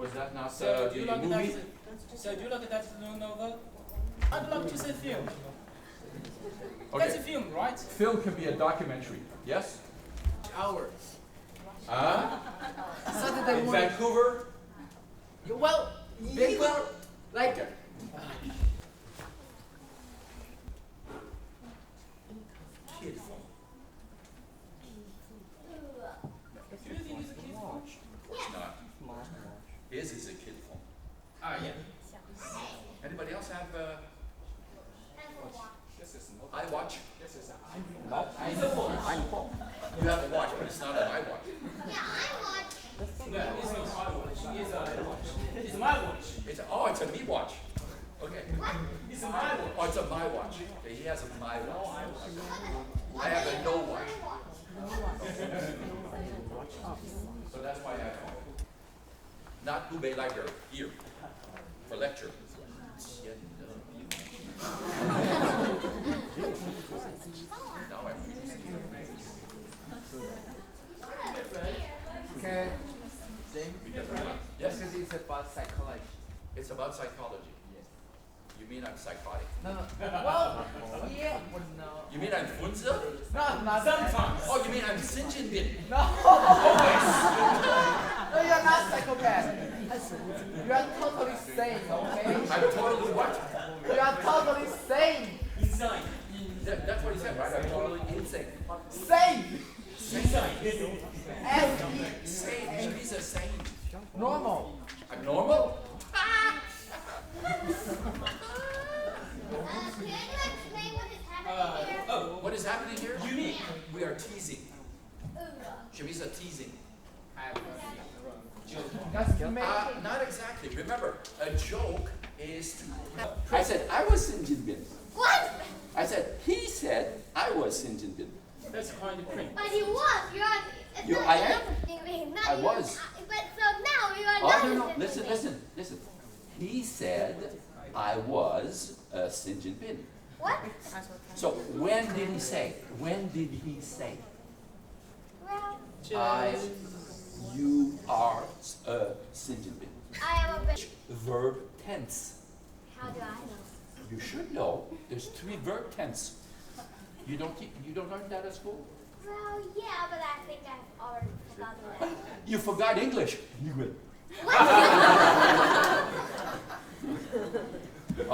Was that not So do the you like movie? So do you like that novel? I'd like to say film. Okay. That's a film, right? Film can be a documentary. Yes? Hours. Saturday In morning. Vancouver? Well, big well, like Okay. Kid phone. Do you think it's a kid phone? It's not. His is a kid phone. Ah, yeah. Anybody else have This is not. iWatch? This is a You have a watch, but it's not an iWatch. No, it's not my watch. It's a watch. It's my watch. It's a me watch. Okay. It's a my watch. Oh, it's a my watch. Okay, he has a my watch. I have a no watch. So that's why I have phone. Not Hubei Library, here, for lecture. Now I'm okay. James, Yes, because it's about psychology. it's about psychology. Yes. You mean I'm psychotic? No. Well, yeah, but no. You mean I'm funza? No, not Sometimes. Oh, you mean I'm Sinjin? No. No, you're not psychopath. You are totally sane, okay? I'm totally what? You are totally sane. Inside. That's what he said, right? I'm totally insane. Sane. Inside. S-E. Sane. He's a sane. Normal. I'm normal? What is happening here? Unique. We are teasing. Shamisa teasing. That's amazing. Not exactly. Remember, a joke is to. I said I was Sinjin. What? I said he said I was Sinjin. That's kind of cringe. But he was. You're. I am? Not I you. was. But so now you are Oh not. no no! Listen. He said I was Sinjin. What? So when did he say? When did he say? Well, You are Sinjin. I am a bit. Verb tense. How do I know? You should know. There's 3 verb tense. You don't learn that at school? Well, yeah, but I think I've already forgotten that. You forgot English. You will.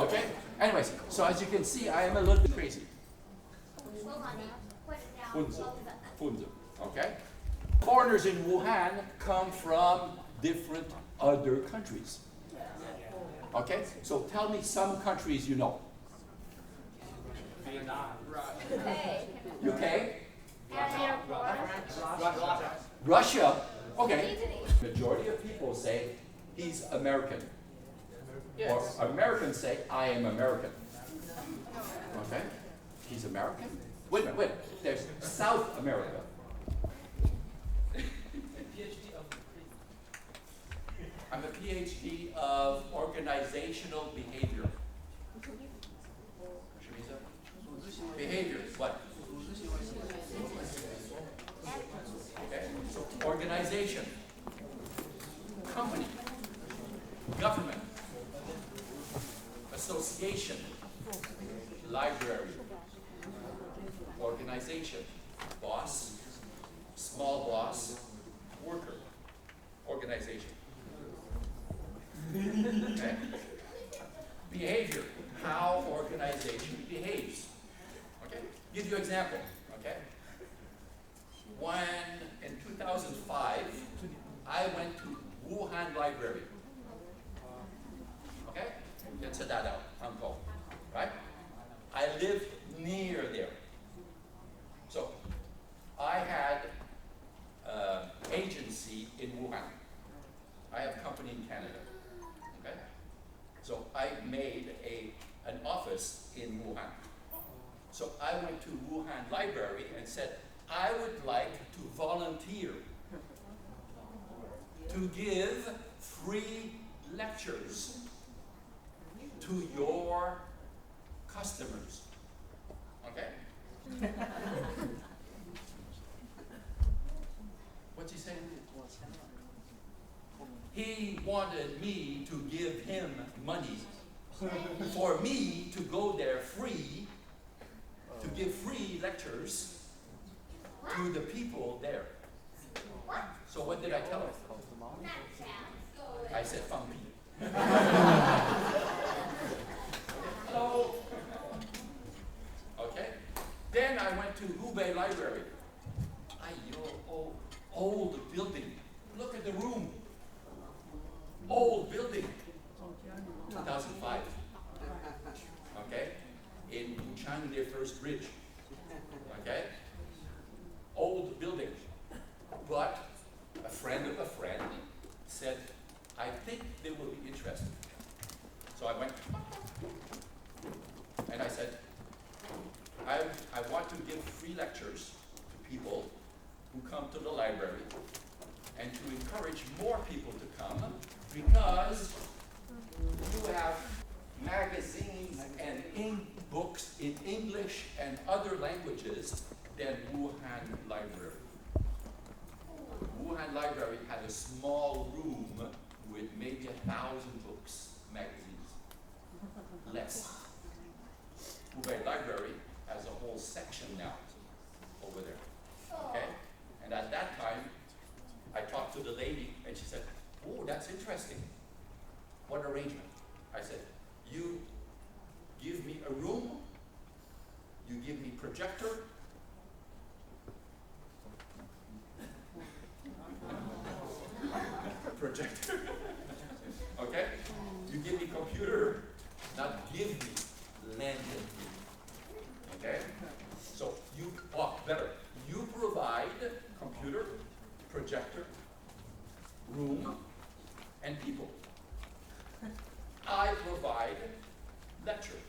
Okay? Anyways, so as you can see, I am a little bit crazy. Well, honey, put it down. Funze. Funze. Okay? Foreigners in Wuhan come from different other countries. Okay? So tell me some countries you know. Vietnam. Hey. UK? Russia. Russia? Okay. Italy. Majority of people say he's American. Yes. Or Americans say I am American. Okay? He's American? Wait a minute. There's South America. PhD of I'm a PhD of organizational behavior. Shamisa? Behavior. What? Okay. So organization. Company. Government. Association. Library. Organization. Boss. Small boss. Worker. Organization. Okay? Behavior. How organization behaves. Okay? Give you an example. Okay? When in 2005, I went to Wuhan Library. Okay? In Sedadao, Hong Kong. Right? I lived near there. So, I had agency in Wuhan. I have company in Canada. Okay? So I made an office in Wuhan. So I went to Wuhan Library and said, I would like to volunteer to give free lectures to your customers. Okay? What's he saying? He wanted me to give him money for me to go there free, to give free lectures to the people there. So what did I tell him? I said, "Fang Pi." Hello. Okay. Then I went to Hubei Library. Old building. Look at the room. Old building. 2005. Okay. In Wuchang near First Bridge. Okay. Old building. But a friend of a friend said, "I think they will be interested." So I went and I said, I want to give free lectures to people who come to the library and to encourage more people to come because you have magazines and books in English and other languages than Wuhan Library. Wuhan Library had a small room with maybe 1,000 books, magazines, less. Hubei Library has a whole section now over there, okay? And at that time, I talked to the lady and she said, "Oh, that's interesting. What arrangement?" I said, "You give me a room, you give me projector, okay? You give me computer, not give me, lend me, okay? So better, you provide computer, projector, room, and people. I provide lecture."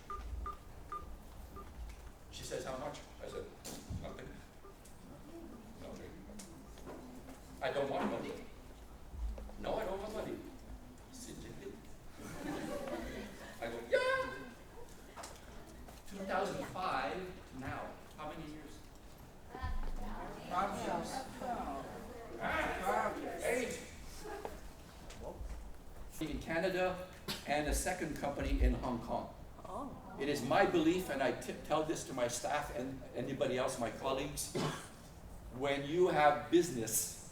She says, "How much?" I said, "Nothing. Nothing. I don't want money." "No, I don't want money." I go, "Yeah." 2005, now, how many years? 8. In Canada and a second company in Hong Kong. It is my belief, and I tell this to my staff and anybody else, my colleagues, when you have business,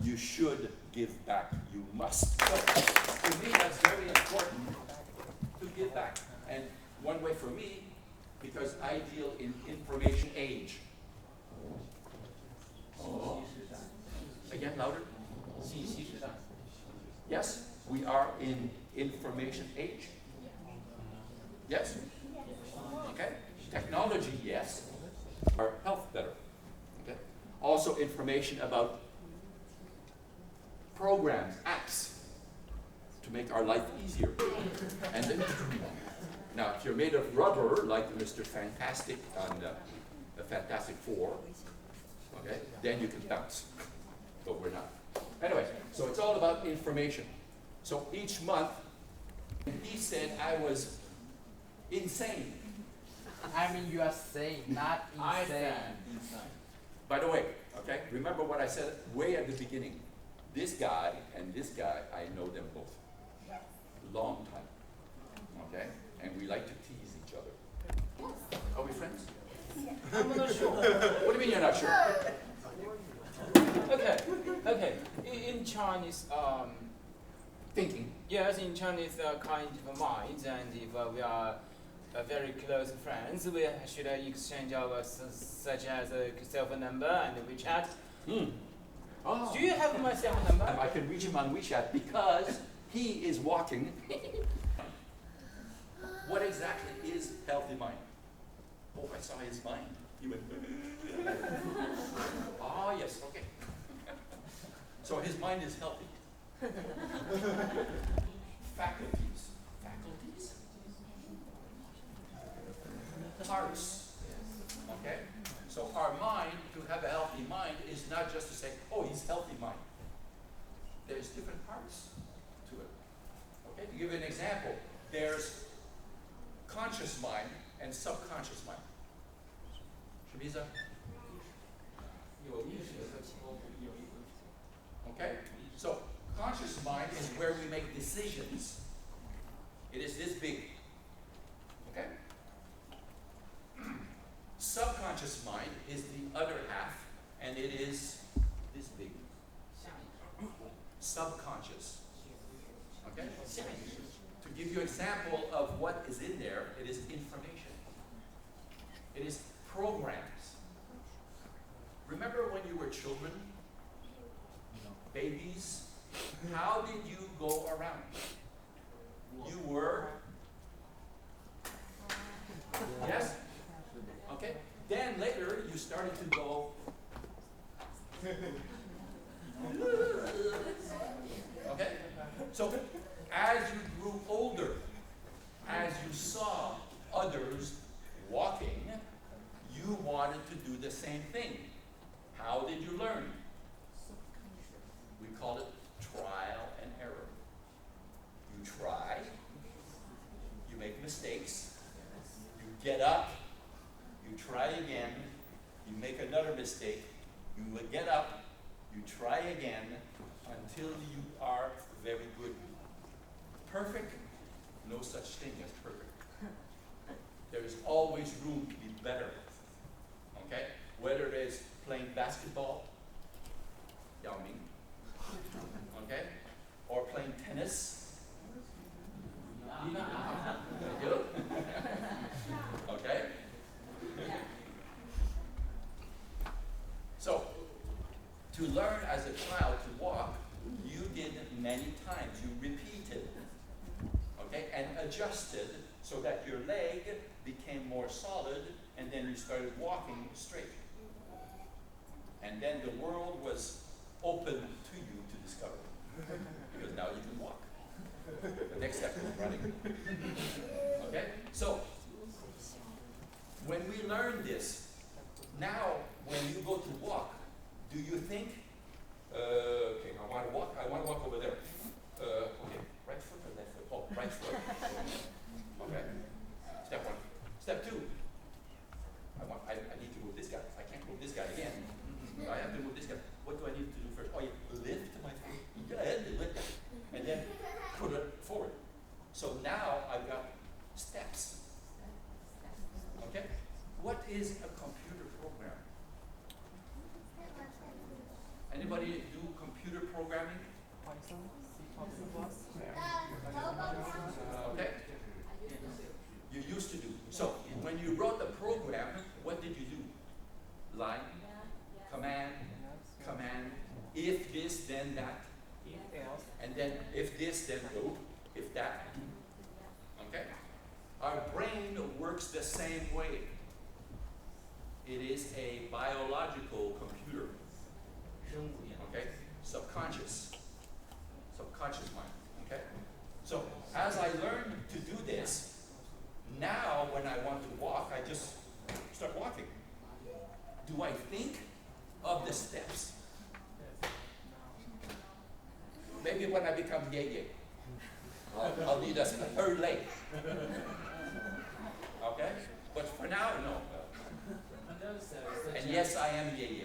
you should give back. You must. So, for me, that's very important to give back. And one way for me, because I deal in information age. Again, louder. Yes, we are in information age. Yes? Okay. Technology, yes. Our health better. Okay. Also information about programs, apps, to make our life easier. And then, now, if you're made of rubber, like Mr. Fantastic on the Fantastic Four, okay, then you can bounce. But we're not. Anyway, so it's all about information. So each month, he said I was insane. I mean, you are saying, not insane. By the way, okay, remember what I said way at the beginning. This guy and this guy, I know them both. Long time. Okay? And we like to tease each other. Are we friends? I'm not sure. What do you mean you're not sure? Okay. In Chinese, Thinking. yes, in Chinese kind of mind, and if we are very close friends, we should exchange our such as a cell phone number and WeChat. Oh. Do you have my cell phone number? I can reach him on WeChat because he is walking. What exactly is healthy mind? Oh, I saw his mind. He went. Ah, yes, okay. So his mind is healthy. Faculties. Parts. Okay? So our mind, to have a healthy mind, is not just to say, "Oh, he's healthy mind." There's different parts to it. Okay? To give you an example, there's conscious mind and subconscious mind. Okay? So Conscious mind is where we make decisions. It is this big. Okay? Subconscious mind is the other half, and it is this big. Subconscious. Okay? To give you an example of what is in there, it is information. It is programs. Remember when you were children? Babies? How did you go around? You were? Yes? Okay? Then later you started to go. Okay? So as you grew older, as you saw others walking, you wanted to do the same thing. How did you learn? We call it trial and error. You try, you make mistakes, you get up, you try again, you make another mistake, you get up, you try again, until you are very good. Perfect? No such thing as perfect. There is always room to be better. Okay? Whether it is playing basketball, Yao Ming, okay? Or playing tennis. You? Okay? So, to learn as a child to walk, you did many times. You repeated, okay, and adjusted so that your leg became more solid, and then you started walking straight. And then the world was open to you to discover, because now you can walk. The next step is running. Okay? So, when we learn this, now when you go to walk, do you think, okay, I want to walk over there. Okay, right foot or left foot? Oh, right foot. Okay. Step one. Step two. I need to move this guy. I can't move this guy again. I have to move this guy. What do I need to do first? Oh, yeah, lift my foot. Go ahead, lift it. And then put it forward. So now I've got steps. Okay? What is a computer program? Anybody do computer programming? Okay? You used to do. So when you wrote the program, what did you do? Line, command, command. If this, then that. And then if this, then no. If that. Okay? Our brain works the same way. It is a biological computer. Okay? Subconscious. Subconscious mind. Okay? So as I learn to do this, now when I want to walk, I just start walking. Do I think of the steps? Maybe when I become yay, I'll need a third leg. Okay? But for now, no. And yes, I am yay.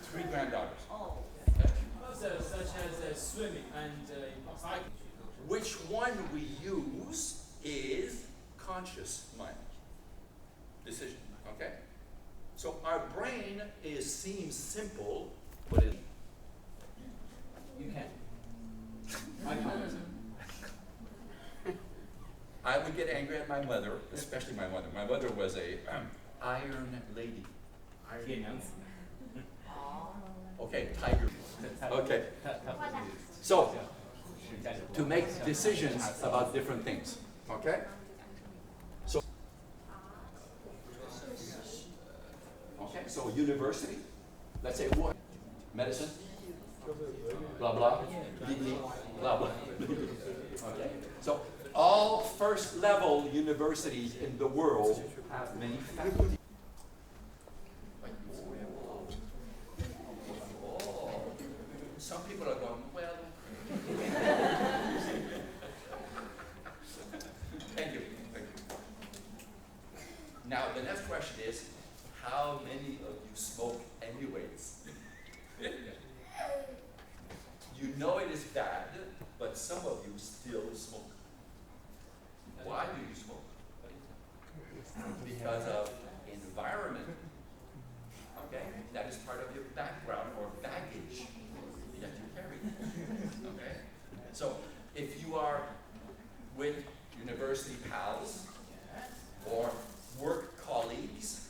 3 granddaughters. Okay? Also, such as swimming and cycling. Which one we use is conscious mind decision. Okay? So our brain seems simple, but it. You can. I would get angry at my mother, especially my mother. My mother was a iron lady. Okay, tiger. Okay. So, to make decisions about different things. Okay? So, okay, so university, let's say what? Medicine, blah blah, degree, blah blah. Okay. So all first level universities in the world have many faculty. Some people are going, well. Thank you. Thank you. Now the next question is, how many of you smoke anyways? is bad, but some of you still smoke. Why do you smoke? Because of environment. Okay? That is part of your background or baggage that you carry. Okay? So if you are with university pals or work colleagues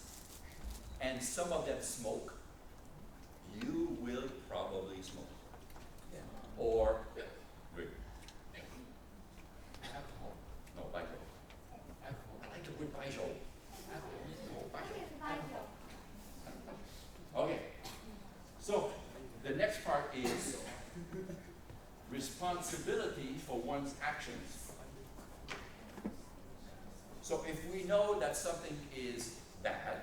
and some of them smoke, you will probably smoke. Or, wait. Alcohol. No, baijiu. I like to put baijiu. Okay. So, the next part is responsibility for one's actions. So if we know that something is bad,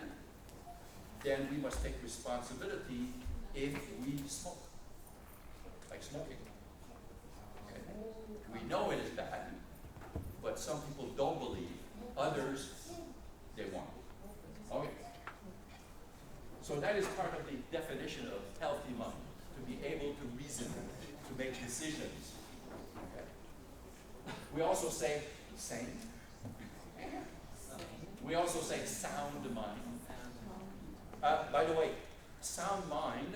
then we must take responsibility if we smoke. Like smoking. Okay? We know it is bad, but some people don't believe. Others, they want. Okay. So that is part of the definition of healthy mind, to be able to reason, to make decisions. Okay. We also say sane. We also say sound mind. By the way, sound mind,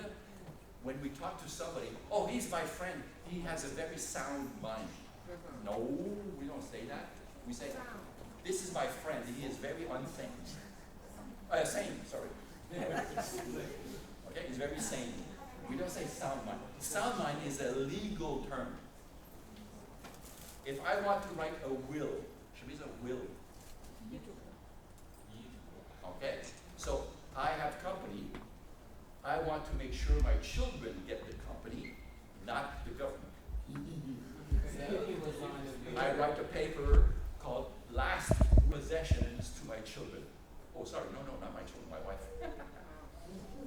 when we talk to somebody, oh, he's my friend, he has a very sound mind. No, we don't say that. We say, this is my friend, he is very unsane. Sane, sorry. Okay, he's very sane. We don't say sound mind. Sound mind is a legal term. If I want to write a will, should be a will. Okay, so I have company. I want to make sure my children get the company, not the government. I write a paper called Last Possessions to My Children. Oh, sorry, no, not my children, my wife.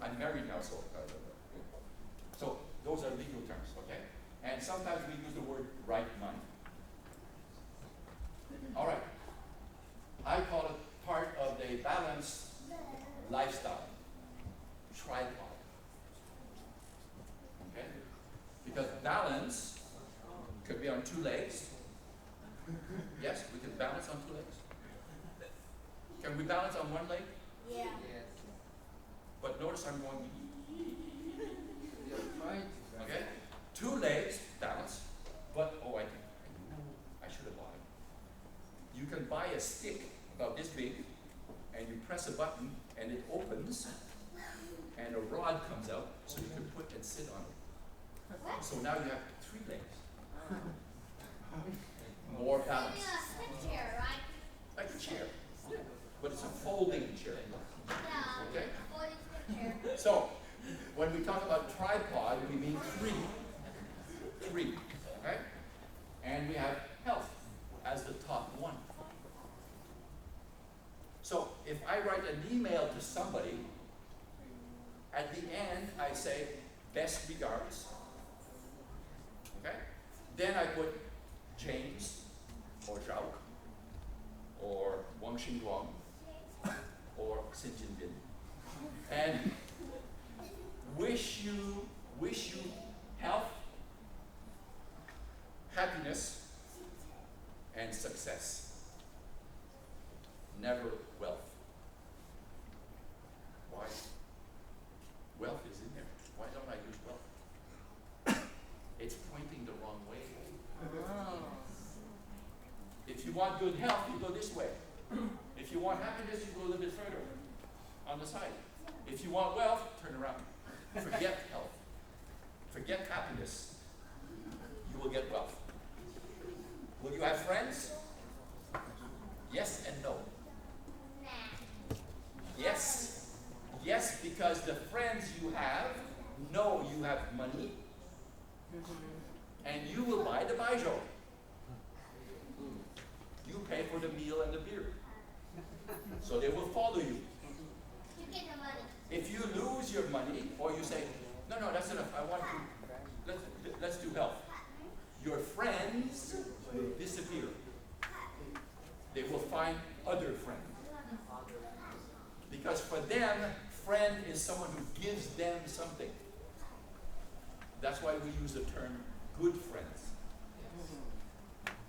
I'm married now, so those are legal terms, okay? And sometimes we use the word right mind. All right. I call it part of the balanced lifestyle, tripod. Okay? Because balance could be on two legs. Yes, we can balance on two legs. Can we balance on one leg? Yeah. But notice I'm going. Okay? Two legs, balance. But, oh, I should have lied. You can buy a stick about this big, and you press a button, and it opens, and a rod comes out, so you can put and sit on it. So now you have three legs. More balance. A chair, right? Like a chair. Yeah. But it's a folding chair. Okay? Chair. So, when we talk about tripod, we mean three. Three. Okay? And we have health as the top one. So, if I write an email to somebody, at the end I say, best regards. Okay? Then I put James, or Zhao, or Wang Xingguang, or Xin Jinbin. And wish you health, happiness, and success. Never wealth. Why? Wealth is in there. Why don't I use wealth? It's pointing the wrong way. If you want good health, you go this way. If you want happiness, you go a little bit further on the side. If you want wealth, turn around. Forget health. Forget happiness. You will get wealth. Will you have friends? Yes and no. Yes. Yes, because the friends you have know you have money, and you will buy the baijiu. You pay for the meal and the beer. So they will follow you. You get the money. If you lose your money, or you say, no, that's enough, I want to, let's do health. Your friends will disappear. They will find other friends. Because for them, friend is someone who gives them something. That's why we use the term good friends,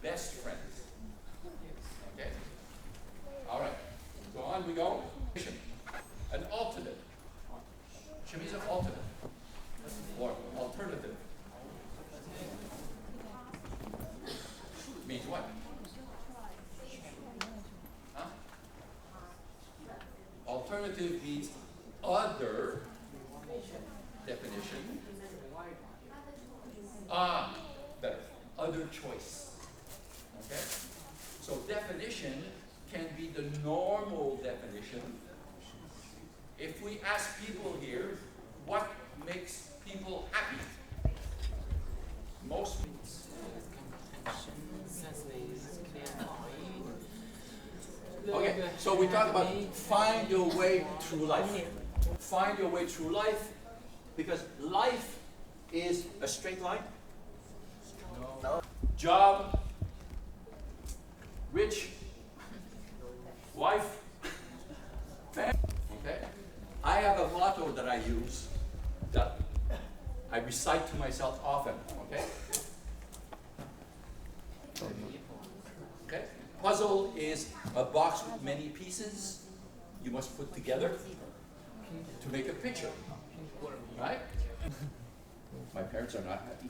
best friends. Okay? All right. So on we go. An alternate. Shemi's an alternate or alternative. Means what? Huh? Alternative means other definition. Better. Other choice. Okay? So definition can be the normal definition. If we ask people here, what makes people happy? Most people. Okay, so we talk about find your way through life. Find your way through life, because life is a straight line. No. Job, rich, wife, family. Okay? I have a motto that I use that I recite to myself often. Okay? Okay? Puzzle is a box with many pieces you must put together to make a picture. Right? My parents are not happy.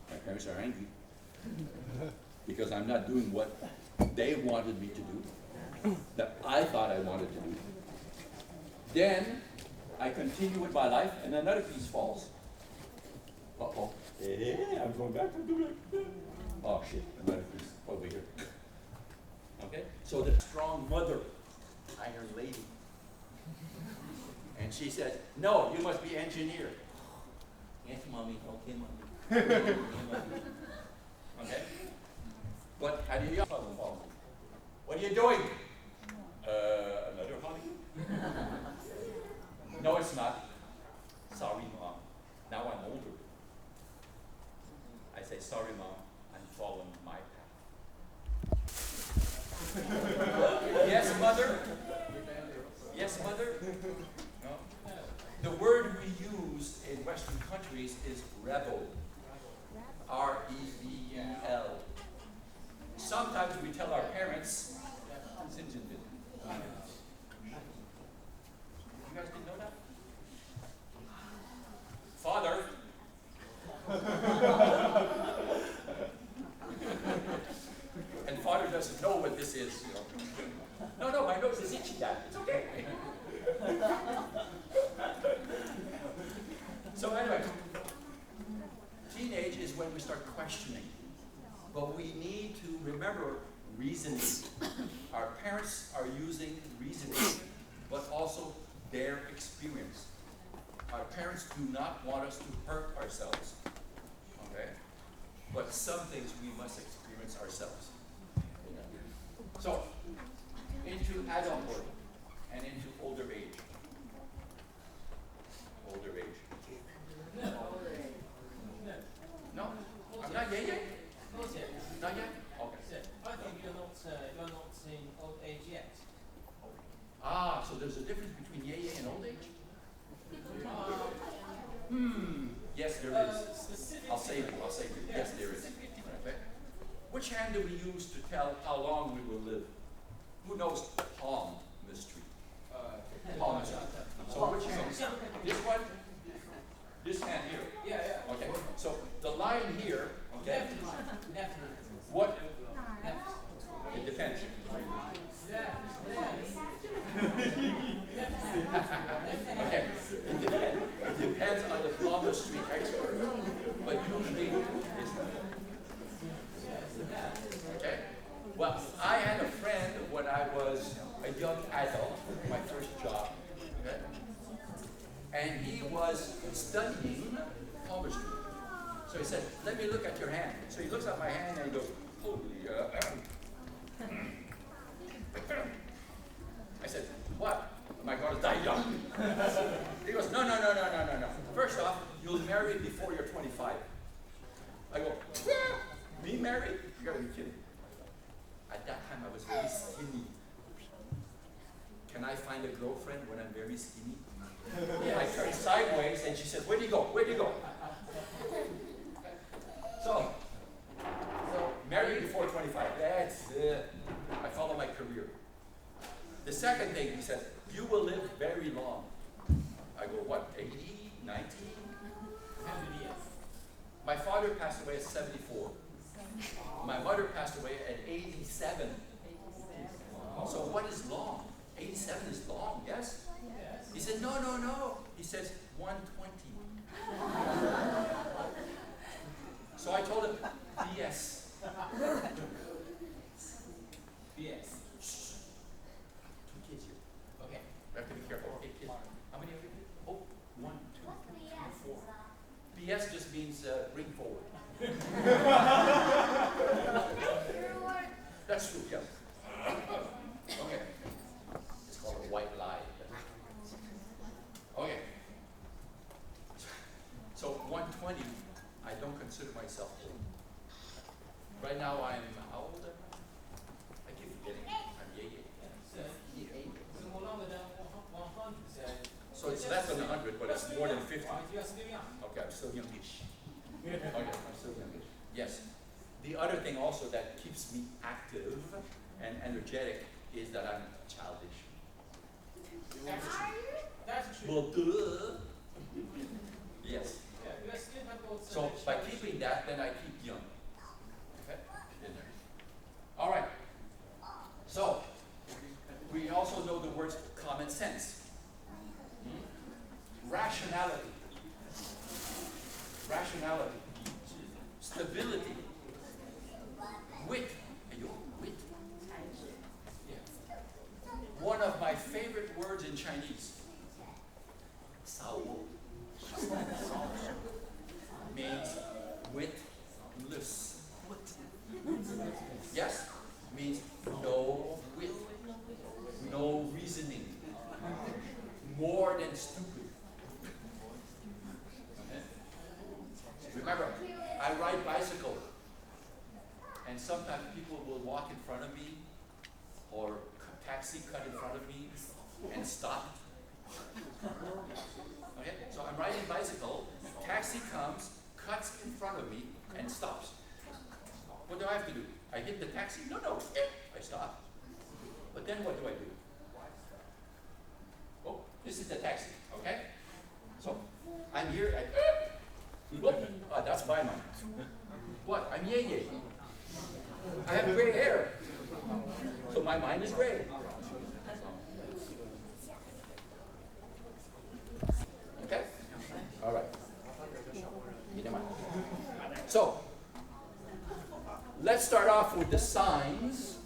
My parents are angry because I'm not doing what they wanted me to do, that I thought I wanted to do. Then I continue with my life and another piece falls. Uh-oh. Hey, I'm going back to do it. Oh shit, another piece over here. Okay? So the strong mother, iron lady. And she said, no, you must be engineer. Yes, mommy. Okay, mommy. Okay, mommy. Okay? But how do you what are you doing? Another hobby? No, it's not. Sorry, Mom. Now I'm older. I say, sorry, Mom. I'm following my path. Yes, Mother? Yes, Mother? No? The word we use in Western countries is rebel. R-E-B-E-L. Sometimes we tell our parents, you guys didn't know that? Father. And father doesn't know what this is, you know. No, my nose is itchy, Dad. It's okay. So anyway, teenage is when we start questioning. But we need to remember reasoning. Our parents are using reasoning, but also their experience. Our parents do not want us to hurt ourselves. Okay? But some things we must experience ourselves. So, into adulthood and into older age. Older age. No? I'm not yet? Not yet? Okay. I think you're not in old age yet. So there's a difference between yay and old age? Yes, there is. I'll save you. Yes, there is. Okay. Which hand do we use to tell how long we will live? Who knows palm mystery? Palm mystery. So which hand? This one? This hand here? Yeah. Okay. So the line here, okay? Left. What? It depends. Okay. It depends on the palmistry expert, but usually it's okay. Well, I had a friend when I was a young adult, my first job, okay? And he was studying palmistry. So he said, let me look at your hand. So he looks at my hand and he goes, holy, I said, what? Am I going to die young? He goes, no. First off, you'll marry before you're 25. I go, me married? You gotta be kidding. At that time, I was very skinny. Can I find a girlfriend when I'm very skinny? I turned sideways and she said, where do you go? second thing, he said, you will live very long. I go, what, 80, 90? How many years? My father passed away at 74. My mother passed away at 87. So what is long? 87 is long, yes? Yes. He said, no, no, no. He says 120. So I told him, BS. Yes. Two kids here. Okay. I have to be careful. Okay, kids. How many of you? Oh, 1, 2, What's 3, BS? 4. BS just means bring forward. Your word. That's true, yes. Okay. It's called a white lie. Okay. So 120, I don't consider myself old. Right now I'm, how old am I? I keep forgetting. I'm yay. So more longer than 100, So it's less than 100, but it's more than 50. Right, you are still young. Okay, I'm still youngish. Okay, I'm still youngish. Yes. The other thing also that keeps me active and energetic is that I'm childish. That's true. Well, duh. Yes. Yeah, you are still have those. So by keeping that, then I keep young. Okay? In there. All right. So we also know the words common sense, rationality, stability, wit. Ayo, wit. Yeah. One of my favorite words in Chinese, 少我 means witless. Yes, means no wit, no reasoning, more than stupid. Okay? Remember, I ride bicycle, and sometimes people will walk in front of me, or taxi cut in front of me, and stop. Okay, so I'm riding bicycle, taxi comes, cuts in front of me, and stops. What do I have to do? I hit the taxi? No, no, I stop. But then what do I do? Oh, this is the taxi, okay? So I'm here, that's my mind. What? I'm yay yay. I have gray hair. So my mind is gray. Okay? All right. So, let's start off with the signs.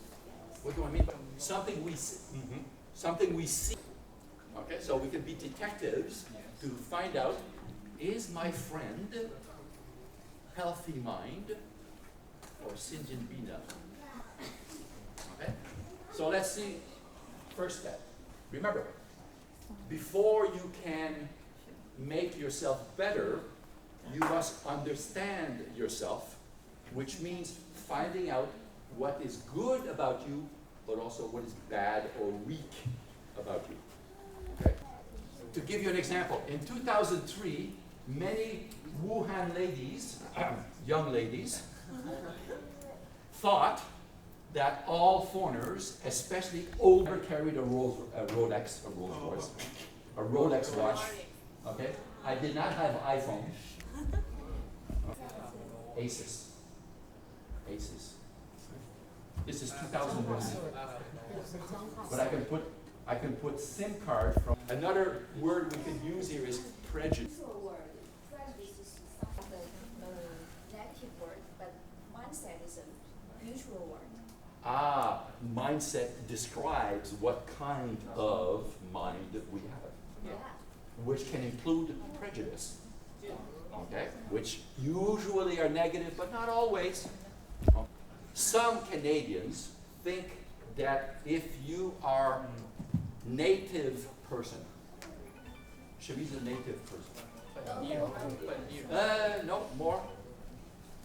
What do I mean by something we see? Something we see. Okay, so we can be detectives to find out, is my friend healthy mind or Sinjin Bina? Okay, so let's see. First step. Remember, before you can make yourself better, you must understand yourself, which means finding out what is good about you, but also what is bad or weak about you. Okay? To give you an example, in 2003, many Wuhan ladies, young ladies, thought that all foreigners, especially older, carried a Rolex watch. Okay? I did not have an iPhone. Asus. This is 2001. But I can put SIM card from. Another word we could use here is prejudice. Neutral word. Prejudice is a negative word, but mindset is a neutral word. Ah, mindset describes what kind of mind we have, Yeah. which can include prejudice. Okay, which usually are negative, but not always. Some Canadians think that if you are native person, Chevy's a native person. No, more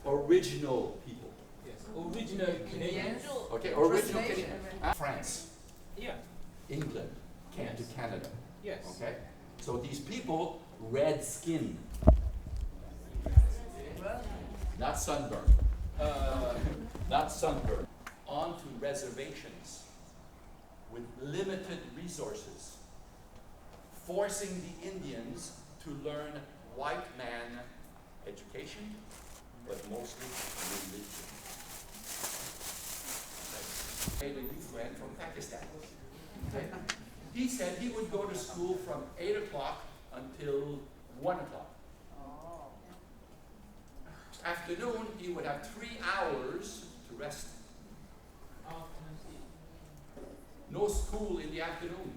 original people. Yes. Original Canadians. Okay, original Canadian. France, Yeah. England, came to Canada. Yes. Okay, so these people, red skin, not sunburn. Not sunburn. On to reservations. with limited resources, forcing the Indians to learn white man education, but mostly religion. I made a new friend from Pakistan. Okay? He said he would go to school from 8 o'clock until 1 o'clock. Afternoon, he would have 3 hours to rest. No school in the afternoon,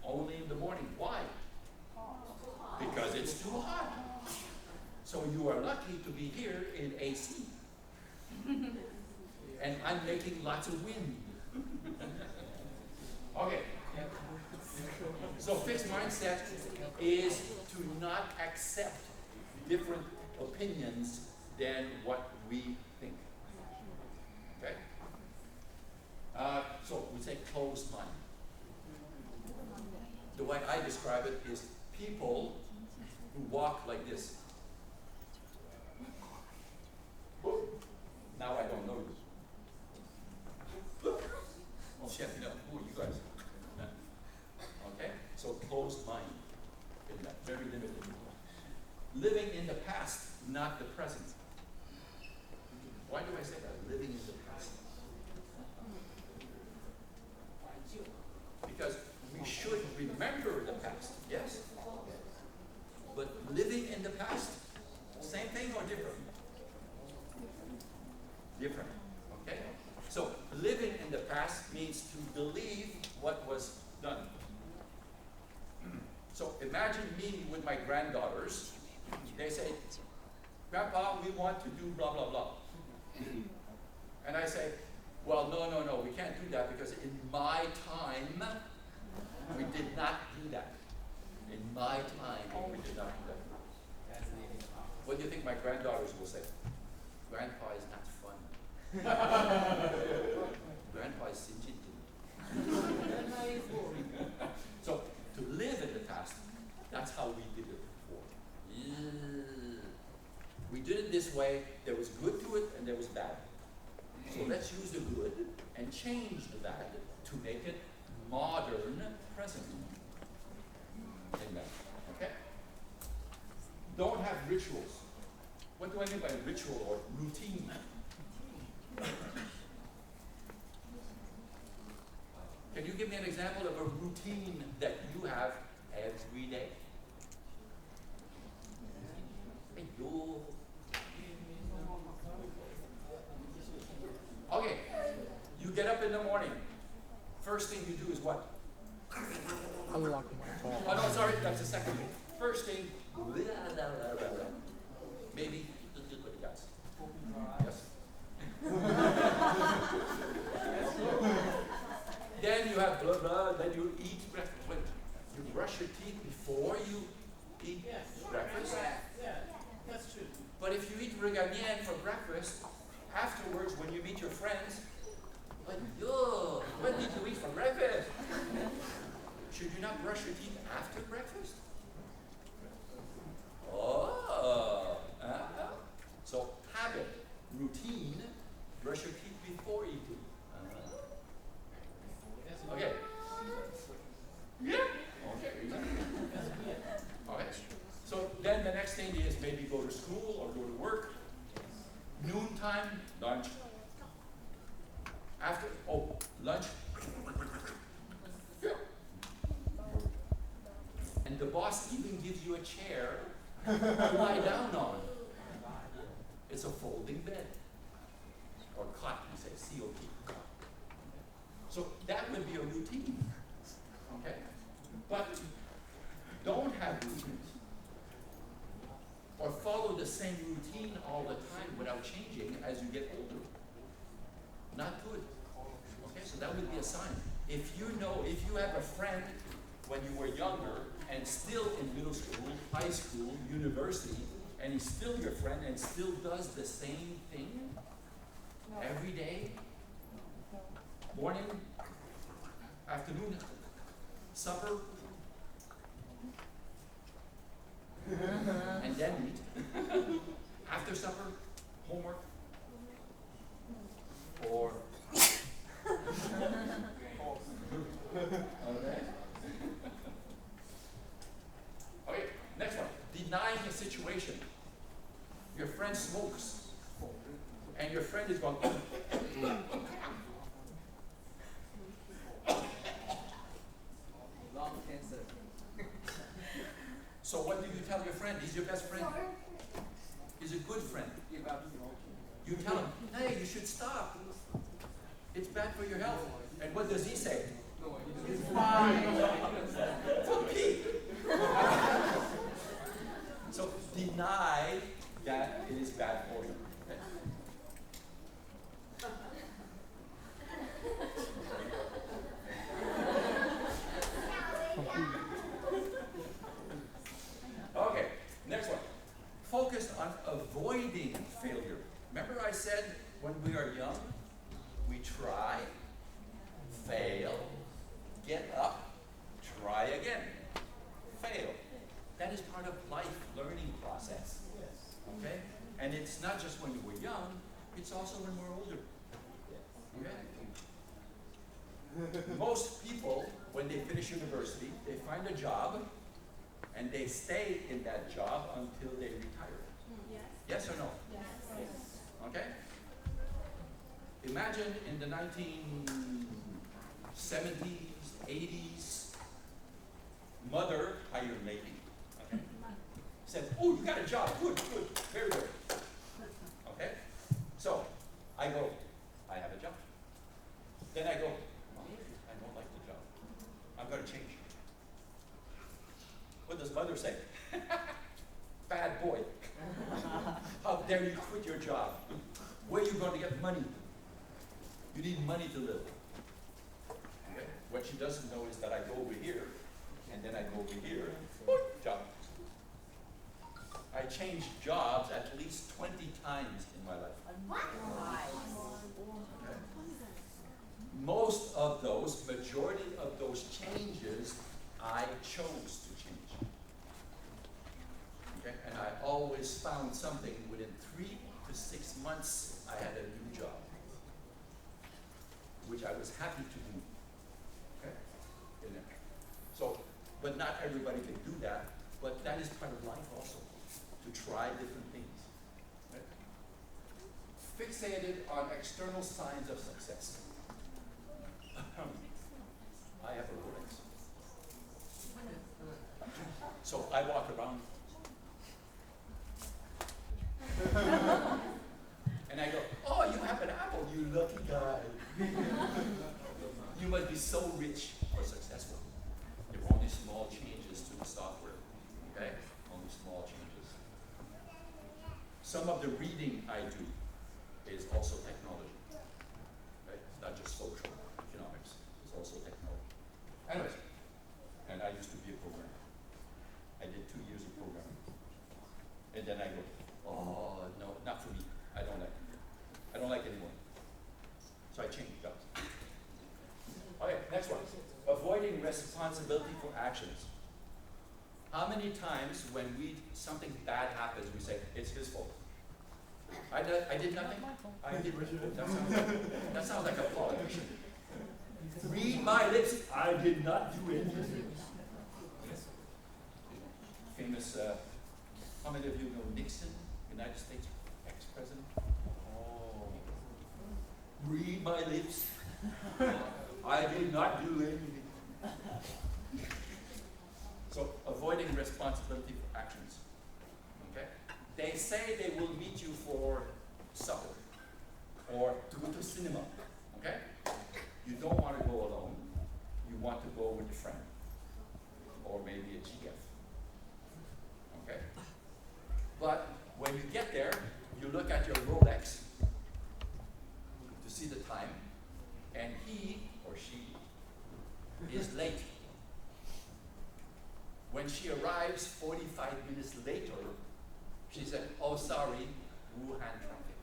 only in the morning. Why? Because it's too hot. So you are lucky to be here in AC. And I'm making lots of wind. Okay. So fixed mindset is to not accept different opinions than what we think. Okay? So we say closed mind. The way I describe it is people who walk like this. Now I don't know you. Oh shit, no, who are you guys? Okay? So closed mind. In that, very limited. Living in the past, not the present. Why do I say that? Living in the past. Because we should remember the past, yes? But living in the past, same thing or different? Different, okay? So living in the past means to believe what was done. So imagine me with my granddaughters. They say, Grandpa, we want to do blah, blah, blah. And I say, well, no, we can't do that because in my time, we did not do that. In my time, we did not do that. What do you think my granddaughters will say? Grandpa is not fun. Grandpa is Sinjin. So to live in the past, that's how we did it before. Yeah. We did it this way. There was good to it and there was bad. So let's use the good and change the bad to make it modern present. Amen. Okay? Don't have rituals. What do I mean by ritual or routine? Can you give me an example of a routine that you have every day? Okay, you get up in the morning. First thing you do is what? Unlock my phone. Oh no, sorry, that's the second thing. First thing, maybe just do what you got. Yes. Then you have blah blah. Then you eat breakfast. Wait, you brush your teeth before you eat breakfast. Yeah, that's true. But if you eat reganien for breakfast, afterwards when you meet your friends, what did you eat for breakfast? Should you not brush your teeth after breakfast? Oh, so habit, routine, brush your teeth before eating. Okay. Yeah. Okay. Okay. So then the next thing is maybe go to school or go to work. Noontime, lunch. After, lunch. Yeah. And the boss even gives you a chair to lie down on. It's a folding bed. Or cot, you say, C-O-T, cot. So that would be a routine. Okay? But don't have routines. Or follow the same routine all the time without changing as you get older. Not good. Okay, so that would be a sign. If you have a friend when you were younger and still in middle school, high school, university, and he's still your friend and still does the same thing every day, morning, afternoon, supper, and then eat. After supper, homework, or and your friend is going, Lung cancer. so what do you tell your friend? He's your best friend. He's a good friend. Give up smoking. You tell him, hey, you should stop. It's bad for your health. And what does he say? It's fine. It's okay. So deny that it is bad for you. Okay? Okay, next one. Focus on avoiding failure. Remember I said when we are young, we try, fail, get up, try again, fail. That is part of life learning process. Okay? And it's not just when we're young, it's also when we're older. Okay? Most people, when they finish university, they find a job and they stay in that job until they retire. Yes or no? Yes. Okay? Imagine in the 1970s, 80s, mother hired lady. Okay? Said, oh, you got a job. Good, good, very good. Okay? So, I go, I have a job. Then I go, Mom, I don't like the job. I'm going to change. What does mother say? Bad boy. How dare you quit your job? Where are you going to get money? You need money to live. Okay? What she doesn't know is that I go over here, and then I go over here, job. I changed jobs at least 20 times in my life. Okay? Most of those, majority of those changes, I chose to change. Okay? And I always found something within 3 to 6 months, I had a new job, which I was happy to do. Okay? In it. So, but not everybody can do that, but that is part of life also, to try different things. Okay? Fixated on external signs of success. I have a Rolex. So I walk around and I go, oh, you have an Apple, you lucky guy. You must be so rich or successful. There were only small changes to the software. Okay? Only small changes. Some of the reading I do is also technology. Okay? It's not just social economics, it's also technology. Anyways, and I used to be a programmer. I did 2 years of programming. And then I go, oh, no, not for me. I don't like it. I don't like it anymore. So I changed jobs. Okay, next one. Avoiding responsibility for actions. How many times when something bad happens, we say, it's his fault? I did nothing. I did that sounds like a politician. Read my lips. I did not do anything. Famous, how many of you know Nixon, United States ex-president? Oh. Read my lips. I did not do anything. So, avoiding responsibility for actions. Okay? They say they will meet you for supper or to go to cinema. Okay? You don't want to go alone. You want to go with a friend or maybe a GF. Okay? But when you get there, you look at your Rolex to see the time, and he or she is late. When she arrives 45 minutes later, she said, oh, sorry, Wuhan traffic.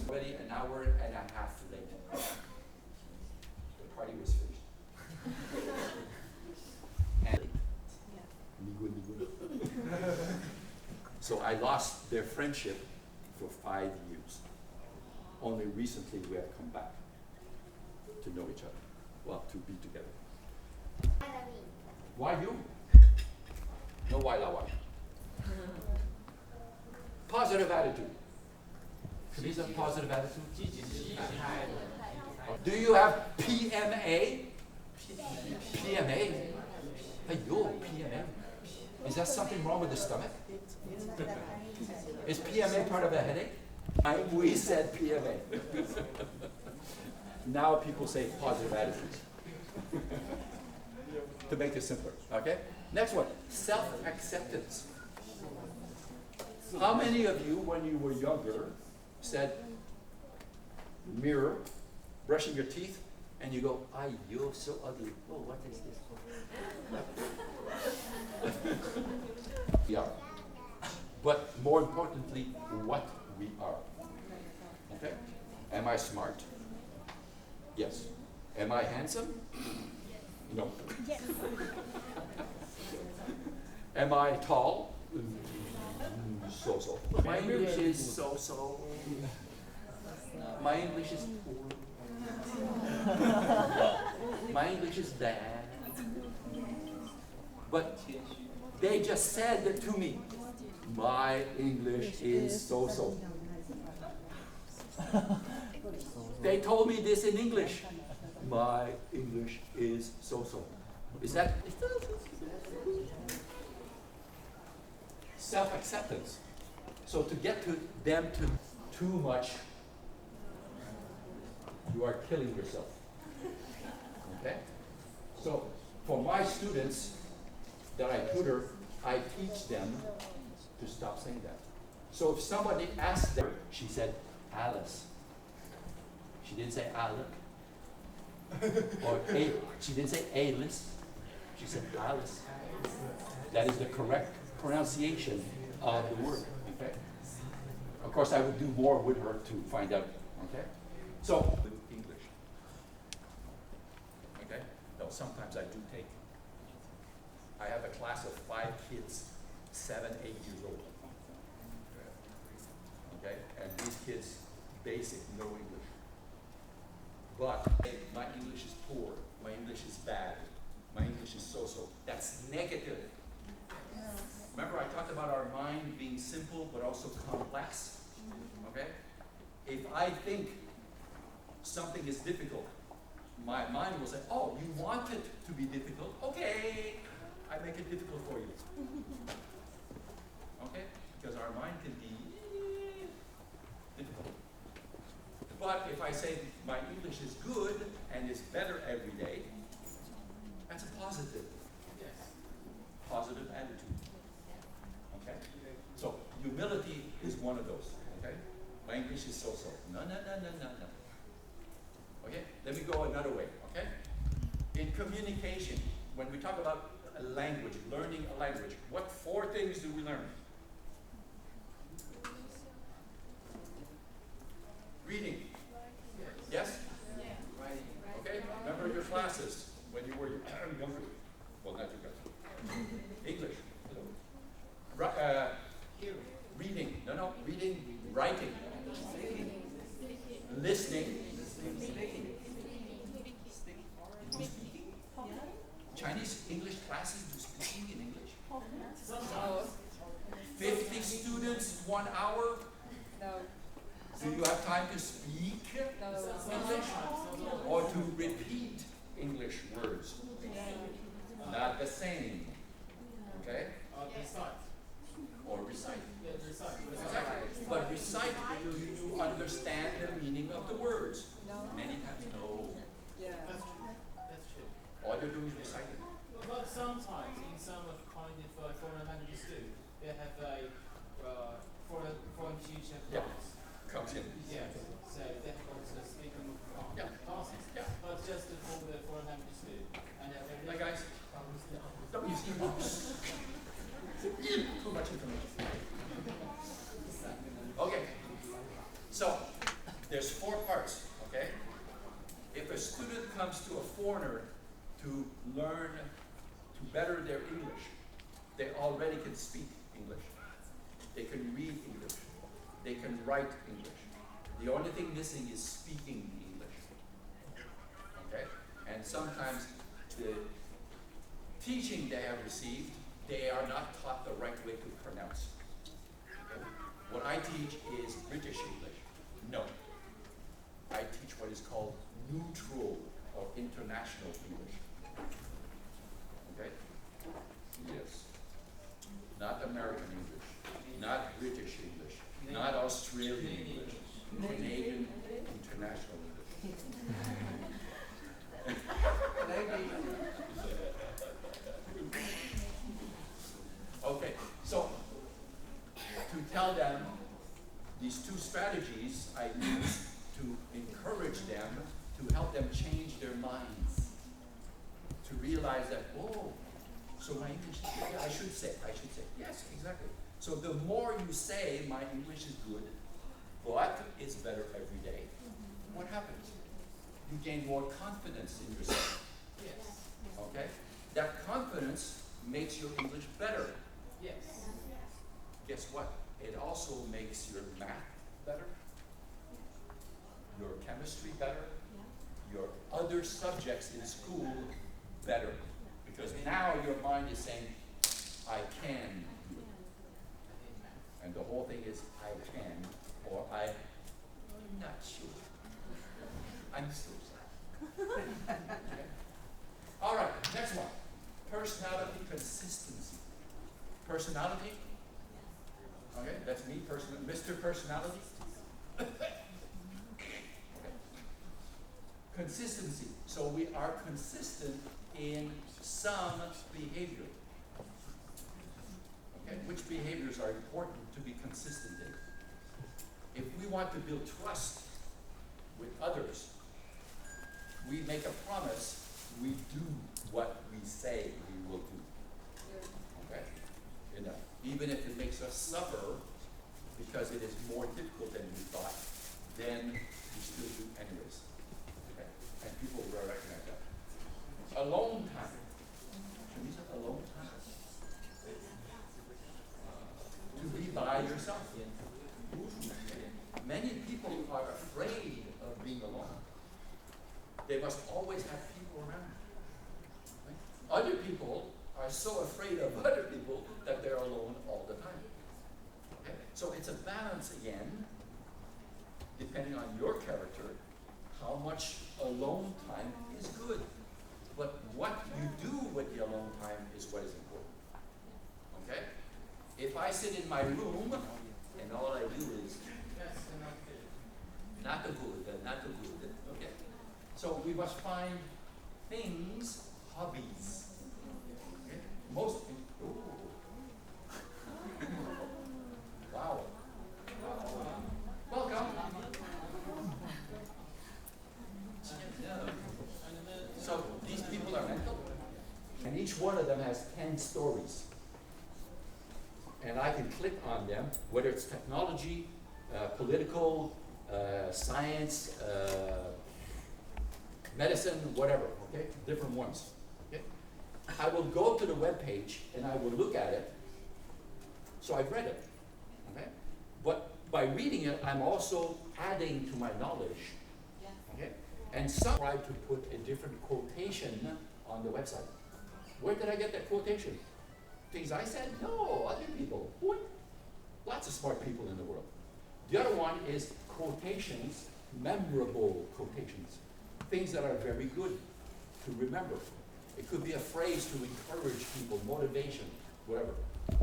Already an hour and a half late. The party was finished. And so I lost their friendship for 5 years. Only recently we have come back to know each other. Well, to be together. Why you? No, why la why? Positive attitude. Could be some positive attitude. 积极态度。 Do you have PMA? PMA? Hey, yo, PMA. Is that something wrong with the stomach? Is PMA part of a headache? We said PMA. Now people say positive attitudes. To make this simpler, okay? Next one, self-acceptance. How many of you, when you were younger, said, mirror, brushing your teeth, and you go, "Ay, you're so ugly. Oh, what is this?" We are. But more importantly, what we are. Okay? Am I smart? Yes. Am I handsome? No. Yes. Am I tall? So-so. My English is so-so. My English is poor. My English is bad. But they just said that to me, my English is so-so. They told me this in English. My English is so-so. Is that self-acceptance? So to get to them to too much, you are killing yourself. Okay? So for my students that I tutor, I teach them to stop saying that. So if somebody asked them, she said, Alice. She didn't say Alec. Or A, she didn't say Alice. She said Alice. That is the correct pronunciation of the word. Okay? Of course, I would do more with her to find out. Okay? So, with English. Okay? No, sometimes I do take. I have a class of 5 kids, 7, 8 years old. Okay? And these kids, basic, no English. But my English is poor, my English is bad, my English is so-so. That's negative. Remember I talked about our mind being simple but also complex? Okay? If I think something is difficult, my mind will say, oh, you want it to be difficult? Okay, I make it difficult for you. Okay? Because our mind can be difficult. But if I say my English is good and is better every day, that's a positive. Positive attitude. Okay? So humility is one of those. Okay? My English is so-so. No. Okay? Let me go another way. Okay? In communication, when we talk about a language, learning a language, what 4 things do we learn? Reading. Yes? Okay? Remember your classes when you were younger. Well, not you guys. English. Reading. No. Reading. Writing. Listening. Chinese English classes do speaking in English? 50 students, 1 hour? No. Do you have time to speak English? Or to repeat English words? Not the same. Okay? Or recite. Exactly. But recite, do you understand the meaning of the words? Many times, no. That's true. All you're doing is reciting. But sometimes in some of kind of foreign languages too, they have a foreign teacher class. Comes in. Yeah. So they have also speaking classes. Yeah. But just for the foreign languages too. And Hey guys, don't use e-books. Too much information. Okay. So, there's 4 parts, okay? If a student comes to a foreigner to learn, to better their English, they already can speak English. They can read English. They can write English. The only thing missing is speaking English. Okay? And sometimes the teaching they have received, they are not taught the right way to pronounce. Okay? What I British English, not Australian English, Canadian International English. Okay, so to tell them these two strategies I use to encourage them, to help them change their minds, to realize that, oh, so my English is good. Yeah, I should say. Yes, exactly. So the more you say my English is good, but it's better every day, what happens? You gain more confidence in yourself. Yes. Okay? That confidence makes your English better. Yes. Guess what? It also makes your math better, your chemistry better, your other subjects in school better. Because now your mind is saying, I can do it. And the whole thing is, I can, or I'm not sure. I'm so sad. Okay? All right, next one. Personality consistency. Personality. Okay, that's me, Mr. Personality. Okay. Consistency. So we are consistent in some behavior. Okay, which behaviors are important to be consistent in? If we want to build trust with others, we make a promise, we do what we say we will do. Okay? You know, even if it makes us suffer because it is more difficult than we thought, then we still do anyways. Okay? And people will recognize that. Alone time. Should we say alone time? To be by yourself. Many people are afraid of being alone. They must always have people around. Right? Other people are so afraid of other people that they're alone all the time. Okay? So it's a balance again, depending on your character, how much alone time is good. But what you do with the alone time is what is important. Okay? If I sit in my room and all I do is Yes, and not good. not the good, okay? So we must find things, hobbies. Okay? Most, wow. Welcome. So these people are mental, and each one of them has 10 stories. And I can click on them, whether it's technology, political, science, medicine, whatever, okay? Different ones, okay? I will go to the web page and I will look at it. So I've read it, okay? But by reading it, I'm also adding to my knowledge, okay? And some try to put a different quotation on the website. Where did I get that quotation? Things I said? No, other people. What? Lots of smart people in the world. The other one is quotations, memorable quotations. Things that are very good to remember. It could be a phrase to encourage people, motivation, whatever.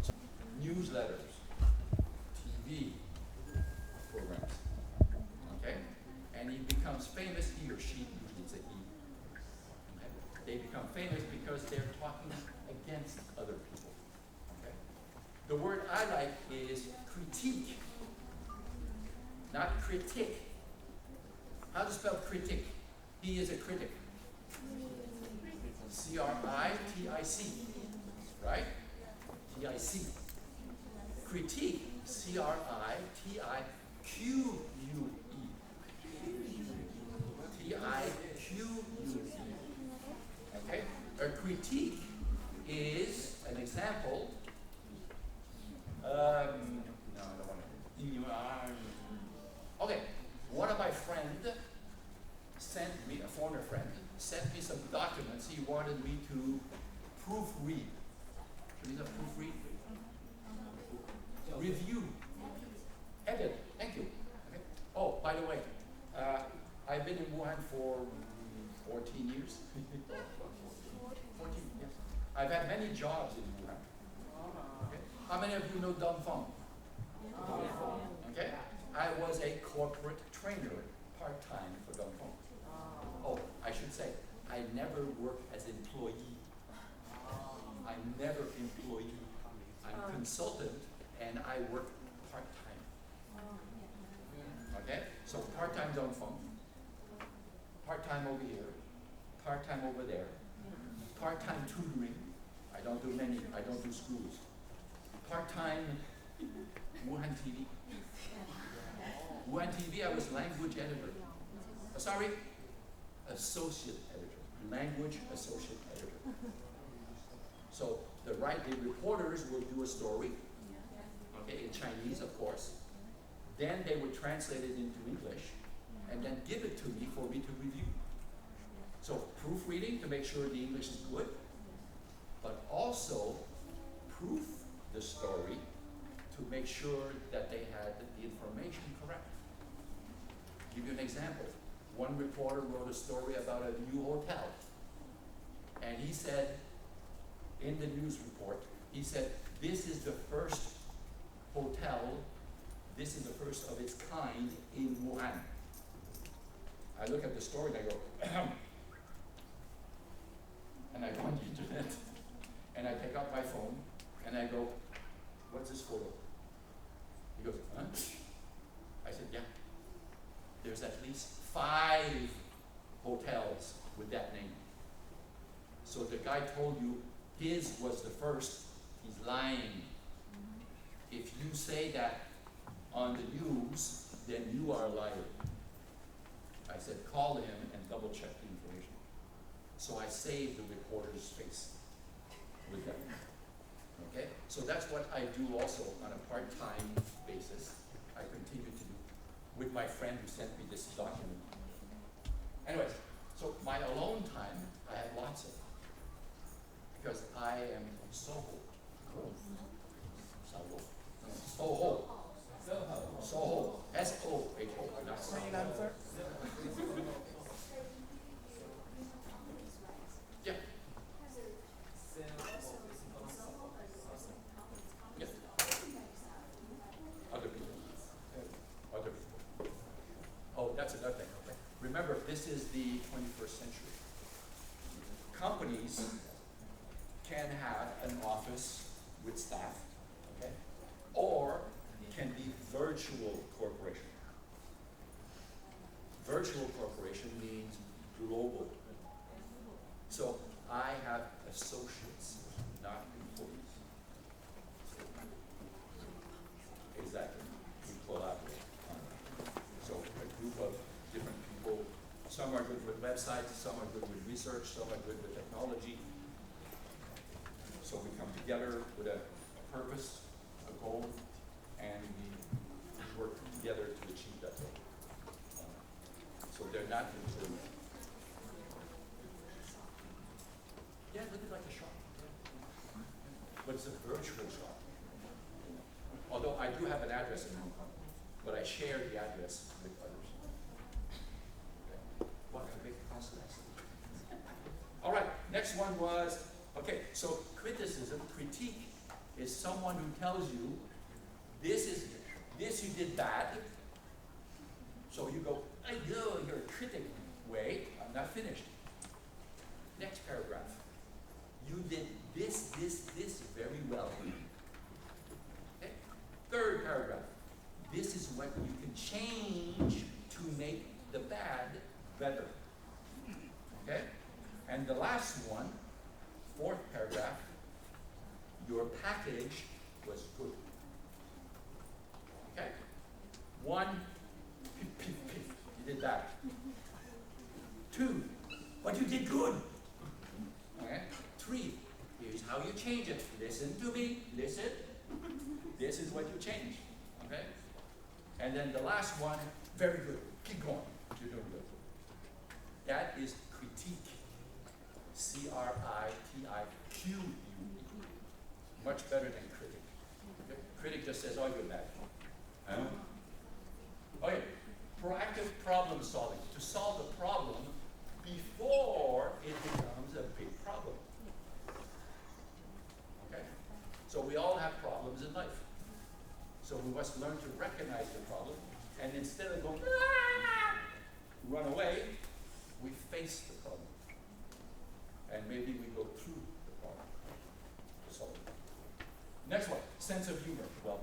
So, newsletters, TV programs. Okay? And he becomes famous, he or she, usually it's a he. Okay? They become famous because they're talking against other people. Okay? The word I like is critique, not critic. How to spell critic? He is a critic. C-R-I-T-I-C, right? T-I-C. Critique, C-R-I-T-I-Q-U-E. T-I-Q-U-E. Okay? A critique is an example. No, I don't want to. Okay, one of my friends sent me, a foreigner friend, sent me some documents he wanted me to proofread. Should we say proofread? Review. Edit. Thank you. Okay. Oh, by the way, I've been in Wuhan for 14 years. 14, yes. I've had many jobs in Wuhan. Okay. How many of you know Dongfeng? part-time over here, part-time over there, part-time tutoring. I don't do schools. Part-time Wuhan TV. Wuhan TV, I was language editor. Associate editor. Language associate editor. So the reporters will do a story, okay, in Chinese, of course. Then they would translate it into English, and then give it to me for me to review. So proofreading to make sure the English is good, but also proof the story to make sure that they had the information correct. Give you an example. One reporter wrote a story about a new hotel, and he said, in the news report, he said, this is the first hotel, this is the first of its kind in Wuhan. I look at the story and I go, and I go on the internet, and I take out my phone, and I go, what's this photo? He goes, huh? I said, yeah. There's at least 5 hotels with that name. So the guy told you his was the first, he's lying. If you say that on the news, then you are a liar. I said, call him and double check the information. So I saved the reporter's face with them. Okay? So that's what I do also on a part-time basis. I continue to do with my friend who sent me this document. Anyways, so my alone time, I have lots of, because I am Soho. Soho. S-O-H-O. Not Soho. Yeah. Yeah. Other people. Oh, that's another thing. Okay. Remember, this is the 21st century. Companies can have an office with staff, okay, or can be virtual corporation. Virtual corporation means global. So I have associates, not employees. Exactly. We collaborate on that. So a group of different people, some are good with websites, some are good with research, some are good with technology. So we come together with a purpose, a goal, and we work together to achieve that goal. So they're not employees. Yeah, look at like a shop. But it's a virtual shop. Although I do have an address in Hong Kong, but I share the address with others. Okay. What a big process. All right, next one was, okay, so critique is someone who tells you, this you did bad. So you go, I know you're a critic. Wait, I'm not finished. Next paragraph. You did this very well. Okay? Third paragraph. This is what you can change to make the bad better. Okay? And the last one, fourth paragraph, your package was good. Okay? 1, you did that. 2, but you did good. Okay? 3, here's how you change it. Listen to me, listen. This is what you change. Okay? And then the last one, very good. Keep going. You're doing good. That is critique. C-R-I-T-I-Q-U-E. Much better than critic. Okay? Critic just says, oh, you're bad. Okay, proactive problem solving. To solve the problem before it becomes a big problem. Okay? So we all have problems in life. So we must learn to recognize the problem, and instead of going, run away, we face the problem. And maybe we go through the problem to solve it. Next one, sense of humor. Well,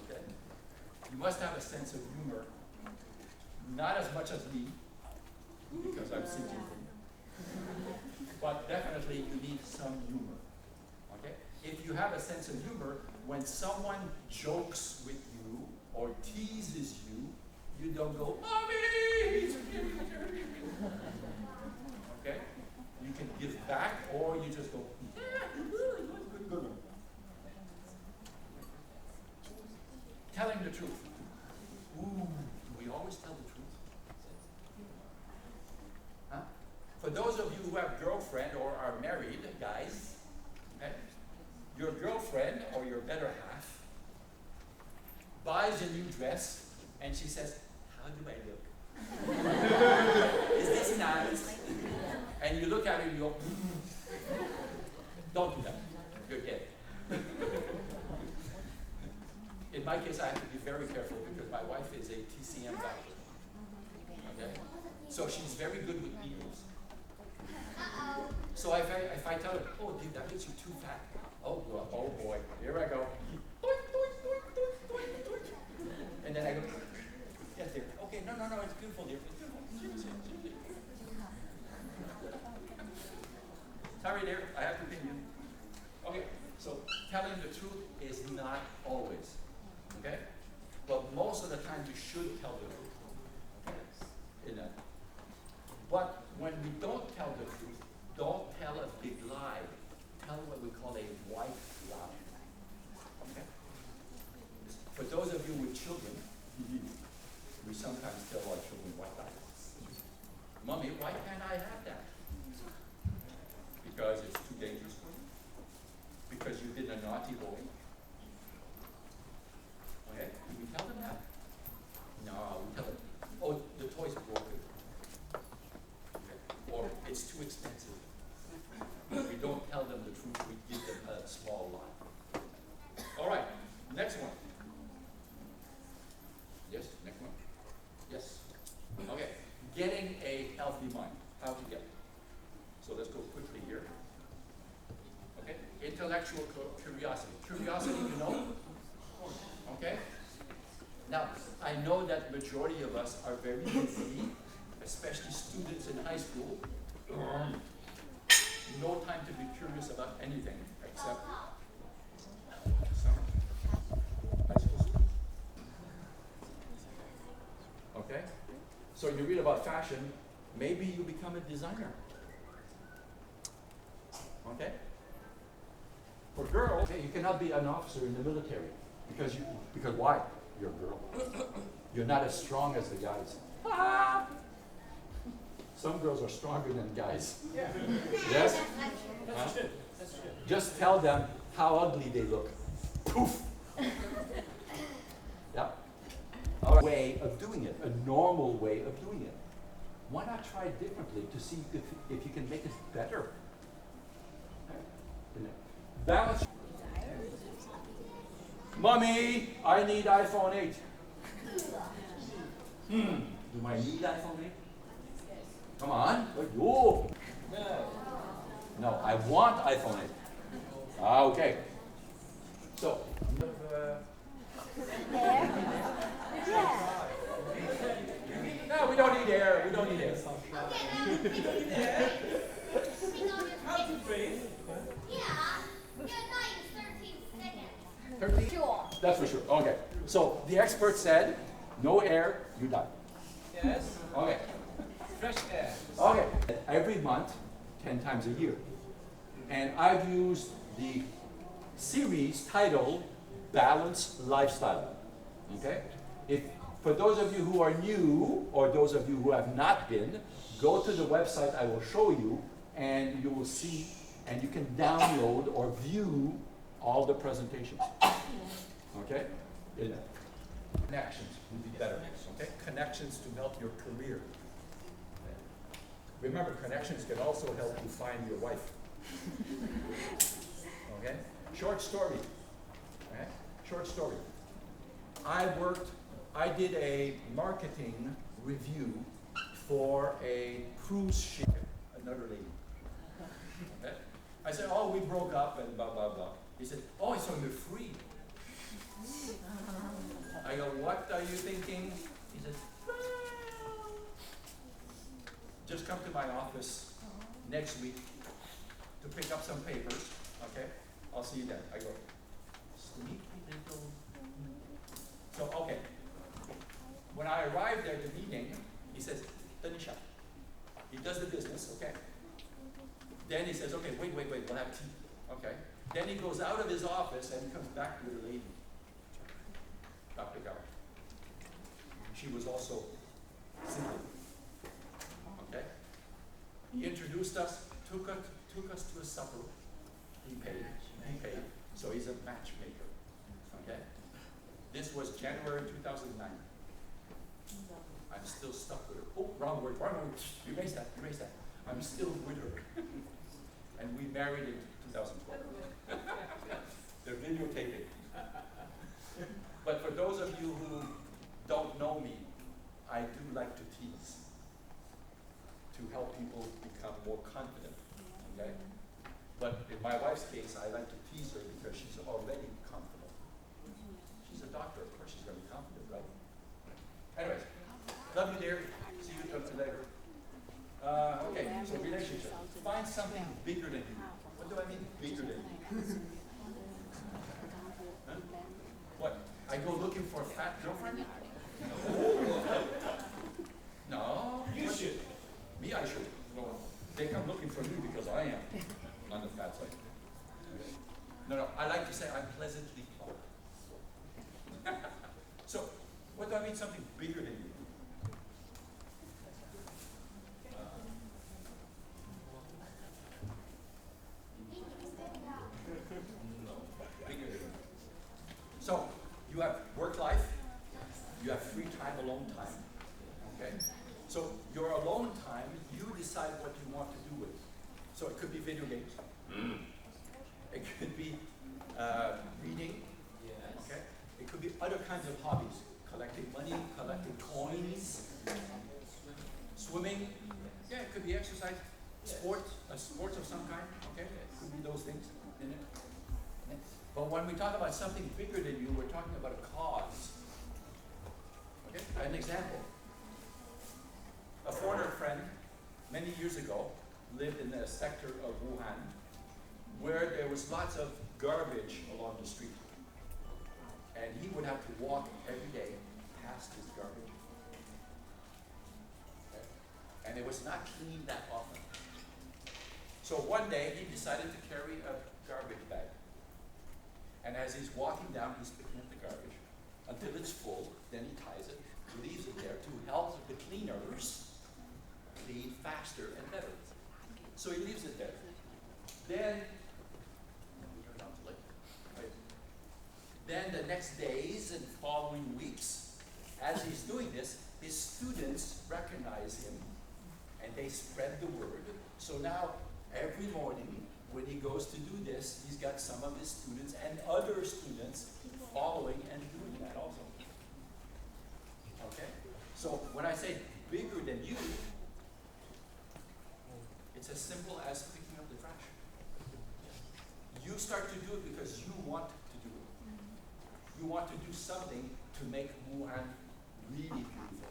okay. You must have a sense of humor Not as much as me, because I'm thinking. But definitely you need some humor. Okay? If you have a sense of humor, when someone jokes with you or teases you, you don't go, "Mommy, he's giving me." Okay? You can give back, or you just go, "Yeah, really good. Telling the truth. Ooh, do we always tell the truth? Huh? For those of you who have girlfriend or are married, guys, okay, your girlfriend or your better half buys a new dress and she says, "How do I look? Is this nice?" And you look at her and you go, "Don't do that. You're dead." In my case, I have to be very careful because my wife is a TCM doctor. Okay? So she's very good with needles. So if I tell her, "Oh, dude, that makes you too fat." Oh, well, oh boy, here I go. And then I go, "Yes, dear. Okay, no, it's beautiful, dear. It's beautiful. Sorry, dear, I have to pin you." Okay, so telling the truth is not always. Okay? But most of the time you should tell the truth. You know. But when we don't tell the truth, don't tell a big lie. Tell what we call a white lie. Okay? For those of you with children, we sometimes tell our children white lies. "Mommy, why can't I have that?" Because it's too dangerous for you? Because you've been a naughty boy? Okay? Do we tell them that? No, we tell them, "Oh, the toy's broken." Okay? Or "It's too expensive." We don't tell them the truth, we give them a small lie. All right, next one. Yes, next one. Yes. Okay, getting a healthy mind. How to get it. So let's go quickly here. Okay, intellectual curiosity. Curiosity, you know? Okay? Now, I know that majority of us are very busy, especially students in high school. No time to be curious about anything except some high school students. Okay? So you read about fashion, maybe you become a designer. Okay? For girls, okay, you cannot be an officer in the military because why? You're a girl. You're not as strong as the guys. Some girls are stronger than guys. Yeah. Yes? That's true. That's true. Just tell them how ugly they look. Poof. Yeah. A way of doing it, a normal way of doing it. Why not try it differently to see if you can make it better? Balance. "Mommy, I need iPhone 8. Do I need iPhone 8? Come on. Oh, no, I want iPhone 8. Okay. So, no, we don't need air. We don't need air. How to breathe? Yeah, you're not even 13 seconds. 13? Sure. That's for sure. Okay. So the expert said, no air, you die. Yes. Okay. Fresh air. Okay. Every month, 10 times a year. And I've used the series titled Balanced Lifestyle. Okay? For those of you who are new, or those of you who have not been, go to the website I will show you, and you will see, and you can download or view all the presentations. Okay? Connections would be better. Okay? Connections to help your career. Remember, connections can also help you find your wife. Okay? Short story. Okay? Short story. I did a marketing review for a cruise ship, another lady. Okay? I said, "Oh, we broke up and blah, blah, blah." He said, "Oh, so you're free." I go, "What are you thinking?" He says, just come to my office next week to pick up some papers, okay? I'll see you then. I go, sneaky little. So, okay. When I arrived at the meeting, he says, Tanisha. He does the business, okay? Then he says, okay, wait, we'll have tea, okay? Then he goes out of his office and he comes back with a lady. Dr. Gao. She was also single, okay? He introduced us, took us to a supper. He paid, so he's a matchmaker, okay? This was January 2009. I'm still stuck with her. Oh, wrong word. Erase that. I'm still with her. And we married in 2012. They're videotaping. But for those of you who don't know me, I do like to tease to help people become more confident, okay? But in my wife's case, I like to tease her because she's already confident. She's a doctor, of course she's going to be confident, right? Anyways, love you, dear. See you later. Okay, so relationship. Find something bigger than you. What do I mean bigger than you? Huh? What? I go looking for a fat girlfriend? No. You should. Me, I should. No. They come looking for me because I am on the fat side. No, I like to say I'm pleasantly plump. So, what do I mean something bigger than you? Bigger than you. So, you have work life, you have free time, alone time. Okay? So, your alone time, you decide what you want to do with it. So, it could be video games. It could be reading. Yes. Okay? It could be other kinds of hobbies. Collecting money, collecting coins, swimming. Yeah, it could be exercise, sports of some kind. Okay? It could be those things in it. But when we talk about something bigger than you, we're talking about a cause. Okay? An example. A foreigner friend, many years ago, lived in a sector of Wuhan where there was lots of garbage along the street. And he would have to walk every day past his garbage. Okay? And it was not cleaned that often. So one day he decided to carry a garbage bag. And as he's walking down, he's picking up the garbage until it's full, then he ties it, leaves it there to help the cleaners clean faster and better. So he leaves it there. Then, then the next days and following weeks, as he's doing this, his students recognize him and they spread the word. So now, every morning, when he goes to do this, he's got some of his students and other students following and doing that also. Okay? So when I say bigger than you, it's as simple as picking up the trash. You start to do it because you want to do it. You want to do something to make Wuhan really beautiful.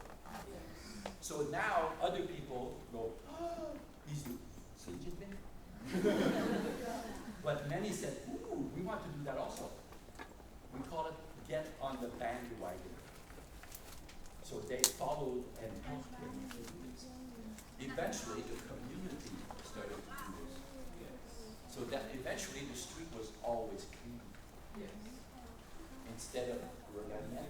So now other people go, oh, he's doing but many said, ooh, we want to do that also. We call it get on the bandwagon. So they followed and helped him to do this. Eventually, the community started to do this. So that eventually the street was always clean. Instead of running.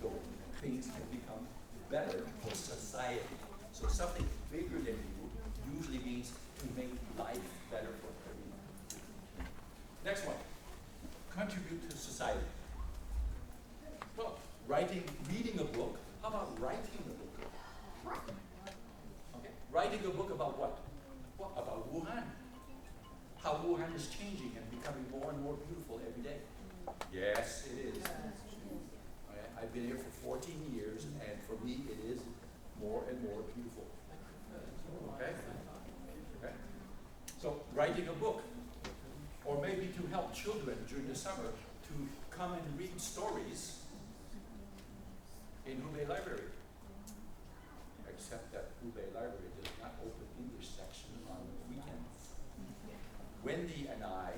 So things can become better for society. So something bigger than you usually means to make life better for everyone. Next one, contribute to society. Well, reading a book. How about writing a book? Okay, writing a book about what? What about Wuhan? How Wuhan is changing and becoming more and more beautiful every day. Yes, it is. Okay, I've been here for 14 years, and for me, it is more and more beautiful. Okay? Okay? So, writing a book, or maybe to help children during the summer to come and read stories in Hubei Library. Hubei Library does not open English section on weekends. Wendy and I,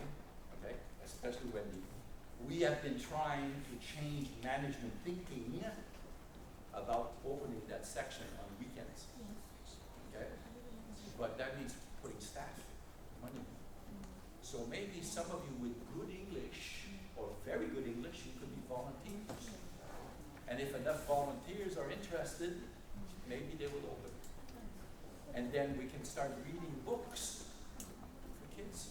okay, especially Wendy, we have been trying to change management thinking about opening that section on weekends. Okay? But that means putting staff, money. So maybe some of you with good English or very good English, you could be volunteers. And if enough volunteers are interested, maybe they will open. And then we can start reading books for kids.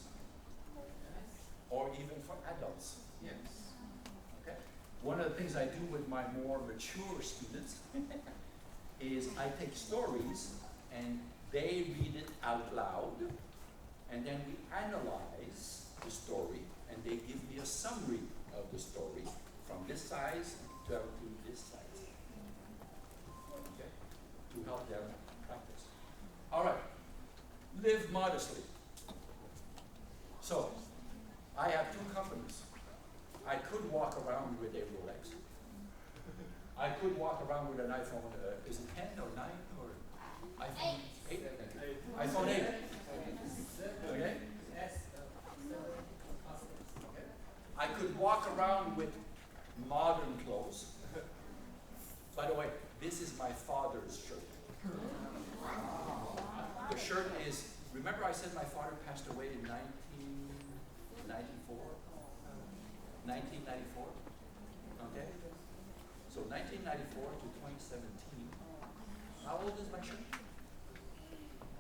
Or even for adults. Yes. Okay? One of the things I do with my more mature students is I take stories and they read it out loud, and then we analyze the story, and they give me a summary of the story from this size to this size. Okay? To help them practice. All right. Live modestly. So, I have two companies. I could walk around with a Rolex. I could walk around with an iPhone, is it 10 or 9 or iPhone 8? iPhone 8. Okay? Okay. I could walk around with modern clothes. By the way, this is my father's shirt. The shirt is, remember I said my father passed away in 1994? 1994, okay? So 1994 to 2017, how old is my shirt?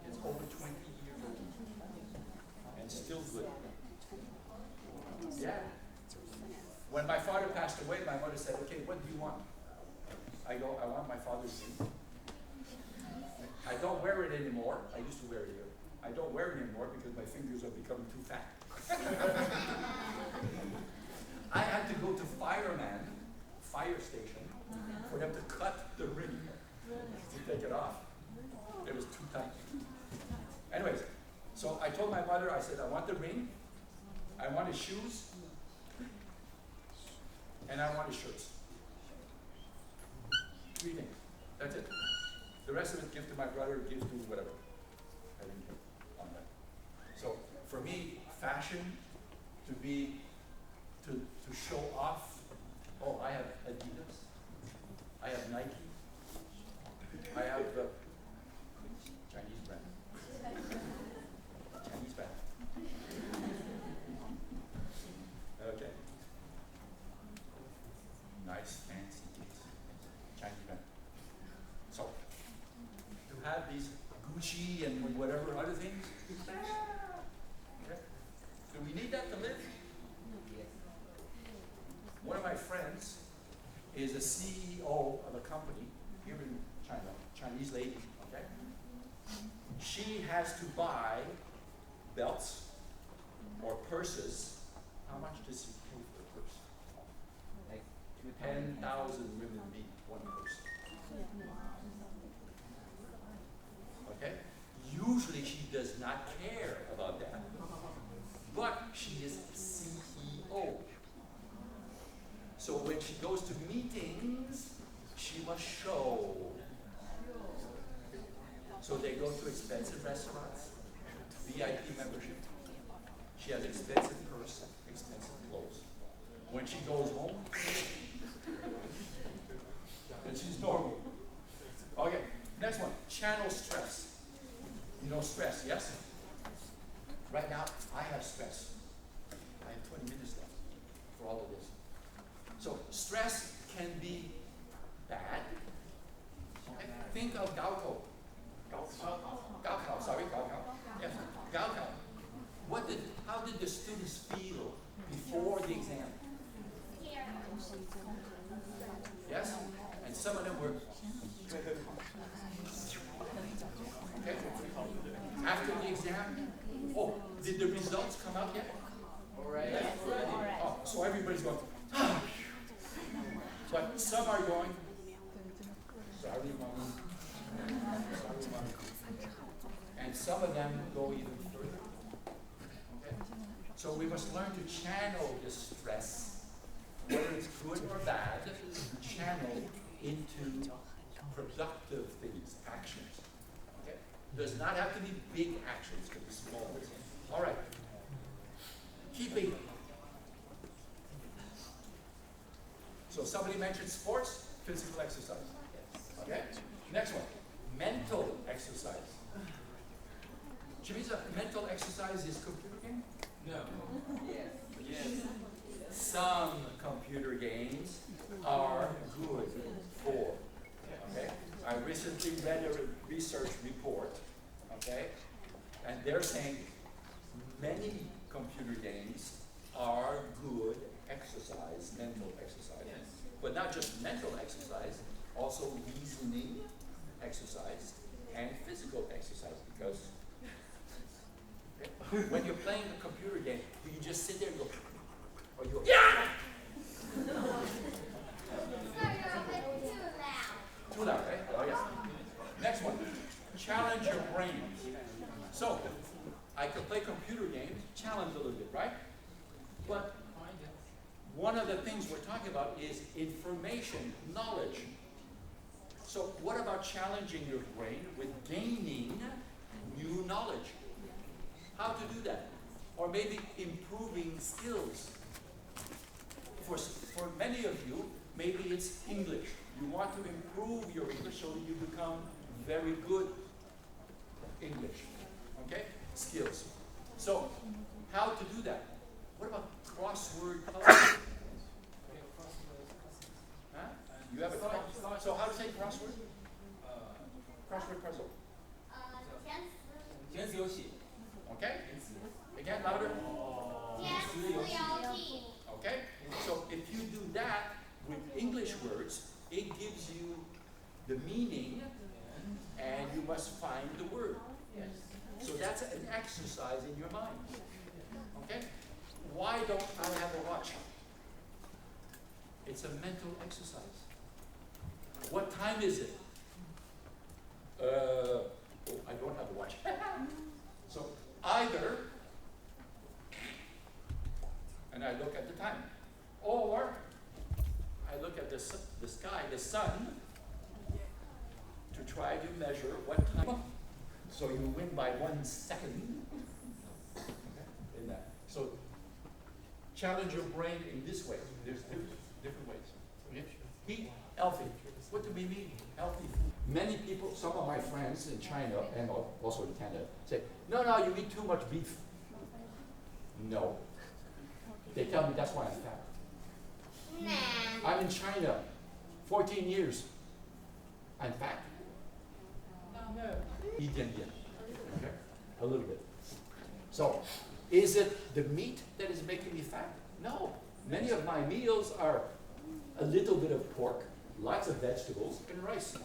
It's over 20 years old, and still good. Yeah. When my father passed away, my mother said, okay, what do you want? I go, I want my father's ring. I don't wear it anymore. I used to wear it here. I don't wear it anymore because my fingers are becoming too fat. I had to go to fire station, for them to cut the ring to take it off. It was too tight. Anyways, so I told my mother, I said, I want the ring, I want his shoes, and I want his shirts. 3 things. That's it. The rest of it, give to my brother, give to whatever. I didn't care on that. So for me, fashion to show off. Oh, I have Adidas. I have Nike. I have Chinese brand. Chinese brand. Okay. Nice, fancy Chinese brand. So, to have these Gucci and whatever other things, okay. Do we need that to live? One of my friends is a CEO of a company here in China, Chinese lady, okay? She has to buy belts or purses. How much does she pay for a purse? Like 10,000 renminbi, one purse. Okay? Usually she does not care about that, but she is CEO. So when she goes to meetings, she must show. So they go to expensive restaurants, VIP membership. She has expensive purse, expensive clothes. When she goes home, then she's normal. Okay, next one, channel stress. You know stress, yes? Right now, I have stress. I have 20 minutes left for all of this. So stress can be bad. Okay? Think of Gaokao. Gaokao, sorry, Gaokao. Yes, Gaokao. How did the students feel before the exam? Yes? And some of them were. Okay? After the exam, oh, did the results come out yet? Alright. Oh, so everybody's going, ah. But some are going, sorry, mommy. Sorry, mommy. And some of them go even further. Okay? So we must learn to channel this stress, whether it's good or bad, channel into productive things, actions. Does not have to be big actions, it could be small ones. All right. Keeping. So somebody mentioned sports, physical exercise. Okay? Next one. Mental exercise. Shimiza, mental exercise is computer game? No. Yes. Some computer games are good for. Okay? I recently read a research report, okay? And they're saying many computer games are good exercise, mental exercise. Yes. But not just mental exercise, also reasoning exercise and physical exercise. Because when you're playing a computer game, do you just sit there and go, or you go, yeah! Sorry, you're a bit too loud. Too loud, right? Oh, yeah. Next one. Challenge your brain. So, I could play computer games, challenge a little bit, right? But one of the things we're talking about is information, knowledge. So, what about challenging your brain with gaining new knowledge? How to do that? Or maybe improving skills. For many of you, maybe it's English. You want to improve your English so that you become very good English. Okay? Skills. So, how to do that? What about crossword puzzles? Huh? You have a crossword. So how to say crossword? Crossword puzzle. 填词游戏。 Okay? Again, louder. 填词游戏。 Okay? So if you do that with English words, it gives you the meaning and you must find the word. So that's an exercise in your mind. Okay? Why don't I have a watch? It's a mental exercise. What time is it? Oh, I don't have a watch. So either, and I look at the time, or I look at the sky, the sun, to try to measure what time. So you win by 1 second. In that. So challenge your brain in this way. There's different ways. Okay? Eat healthy. What do we mean? Healthy food. Many people, some of my friends in China and also in Canada, say, no, you eat too much beef. No. They tell me that's why I'm fat. Nah. I'm in China 14 years. I'm fat. No. 一点点. Okay? A little bit. So, is it the meat that is making me fat? No. Many of my meals are a little bit of pork, lots of vegetables, and rice.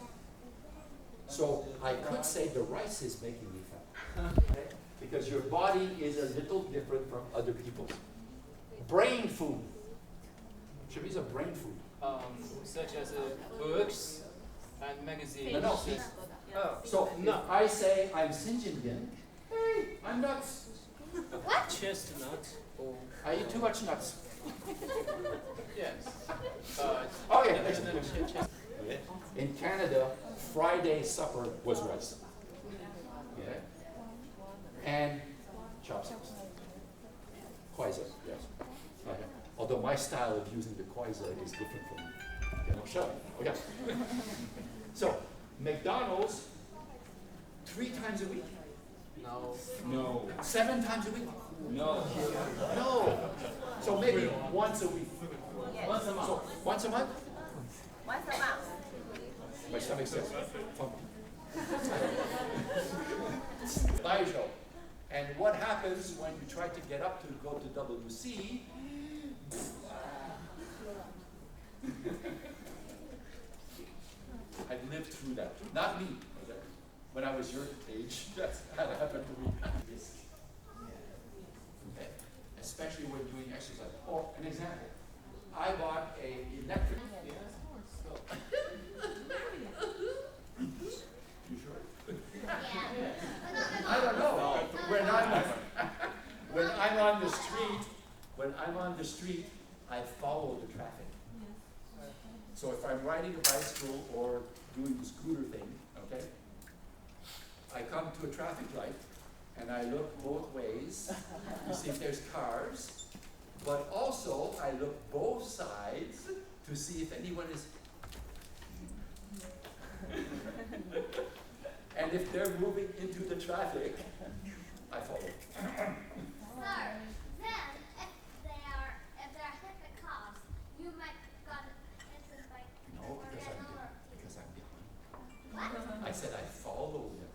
So, I could say the rice is making me fat. Okay? Because your body is a little different from other people's. Brain food. Shami's a brain food. Such as books and magazines. No. Oh, So, if I say I'm Sinjin, hey, I'm nuts. chestnut. Or I eat too much nuts. yes. Okay. Chestnut. In Canada, Friday supper was rice. Okay? And chopsticks. Kwaiza, yes. Okay. Although my style of using the kwaiza is different from shut. Okay. So, McDonald's 3 times a week? No. 7 times a week? No. So maybe once a week. Once a month. So once a month? Once a month. My stomach says funky. Baijiu. And what happens when you try to get up to go to WC? I've lived through that. Not me. Okay? When I was your age, that happened to me. Okay? Especially when doing exercise. Or an example. I bought a electric. You sure? I don't know. When I'm on the street, I follow the traffic. So if I'm riding a bicycle or doing the scooter thing, okay, I come to a traffic light and I look both ways to see if there's cars, but also I look both sides to see if anyone is. And if they're moving into the traffic, I follow. Sir, then if they're hit the cops, you might got hit by No, or because get I'm, over. because I'm behind. What? I said I follow them.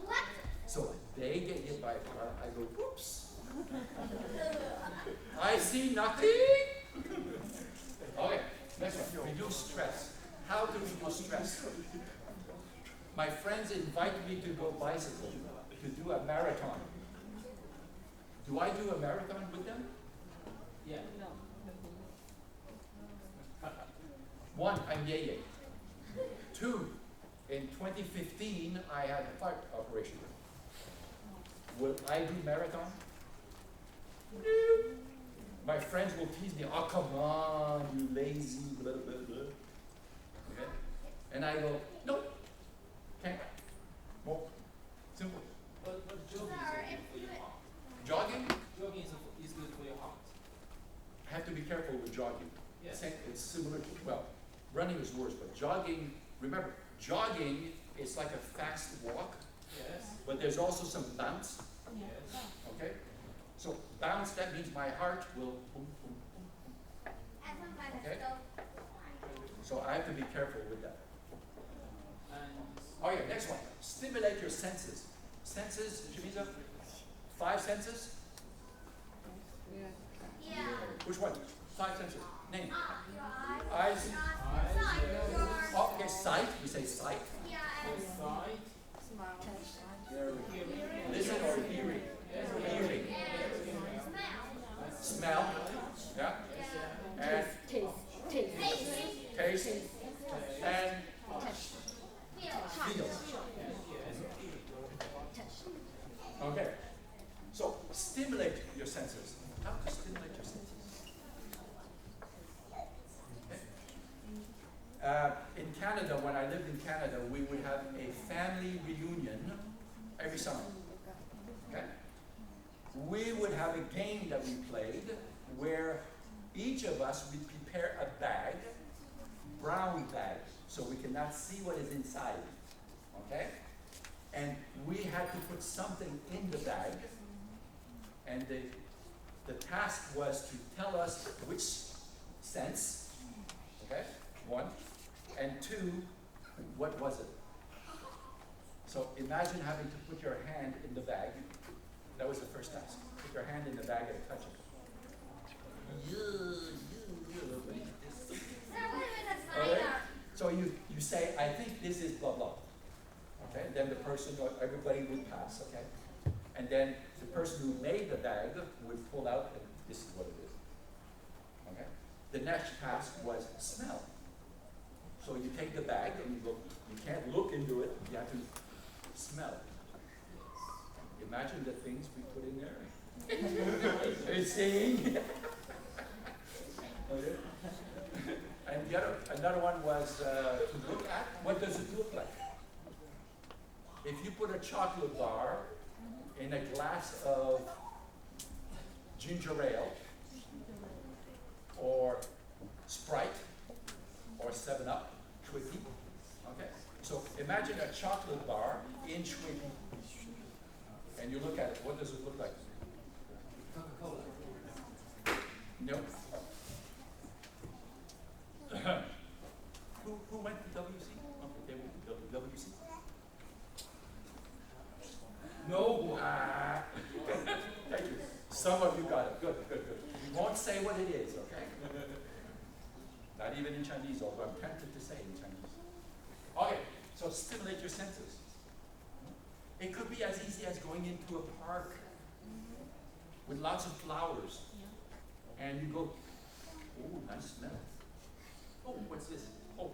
What? So if they get hit by a car, I go, whoops. I see nothing. Okay, next one. Reduce stress. How to reduce stress? My friends invite me to go bicycle, to do a marathon. Do I do a marathon with them? Yeah. One, I'm yay. Two, in 2015, I had a heart operation. Will I do marathon? No. My friends will tease me, oh, come on, you lazy, blah, blah, blah. Okay? And I go, nope, can't. More simple. But jogging Sir, is if good for you your heart. Jogging, Jogging is good for your heart. I have to be careful with jogging. Yes. It's similar to, well, running is worse, but jogging, remember, jogging is like a fast walk, Yes. but there's also some bounce, Yes. okay? So bounce, that means my heart will boom, boom, boom, boom. And sometimes Okay. it's So I have to be careful with that. And Oh yeah, next one. Stimulate your senses. Senses, Shamisa? 5 senses? yeah. Which one? 5 senses. Name. Your eyes. Eyes. Your sight. Your Oh, okay, sight. We say sight. yeah. your And sight, hearing, Listen or hearing. Hearing. smell. Smell. Yeah. Yeah. And Taste. taste. And Feel. feel. Okay. So stimulate your senses. How to stimulate your senses? Okay. In Canada, when I lived in Canada, we would have a family reunion every summer. Okay. We would have a game that we played where each of us would prepare a bag, brown bag, so we cannot see what is inside. Okay? And we had to put something in the bag, and the task was to tell us which sense, okay, 1, and 2, what was it? So imagine having to put your hand in the bag. That was the first task. Put your hand in the bag and touch it. Sir, what is a Alright? cider? So you say, I think this is blah blah. Okay, then the person or everybody would pass, okay? And then the person who made the bag would pull out and this is what it is. Okay? The next task was smell. So you take the bag and you can't look into it, you have to smell it. Imagine the things we put in there. You see? Okay. And another one was to look at, what does it look like? If you put a chocolate bar in a glass of ginger ale, or Sprite, or 7-Up, Twiggy, okay? So imagine a chocolate bar in Twiggy, and you look at it, what does it look like? Coca-Cola. No. Who went to WC? Okay, they went to WC. No. Thank you. Some of you got it. Good, good, good. We won't say what it is, okay? Not even in Chinese, although I'm tempted to say it in Chinese. Okay, so stimulate your senses. It could be as easy as going into a park with lots of flowers. And you go, oh, nice smell. Oh, what's this? Oh.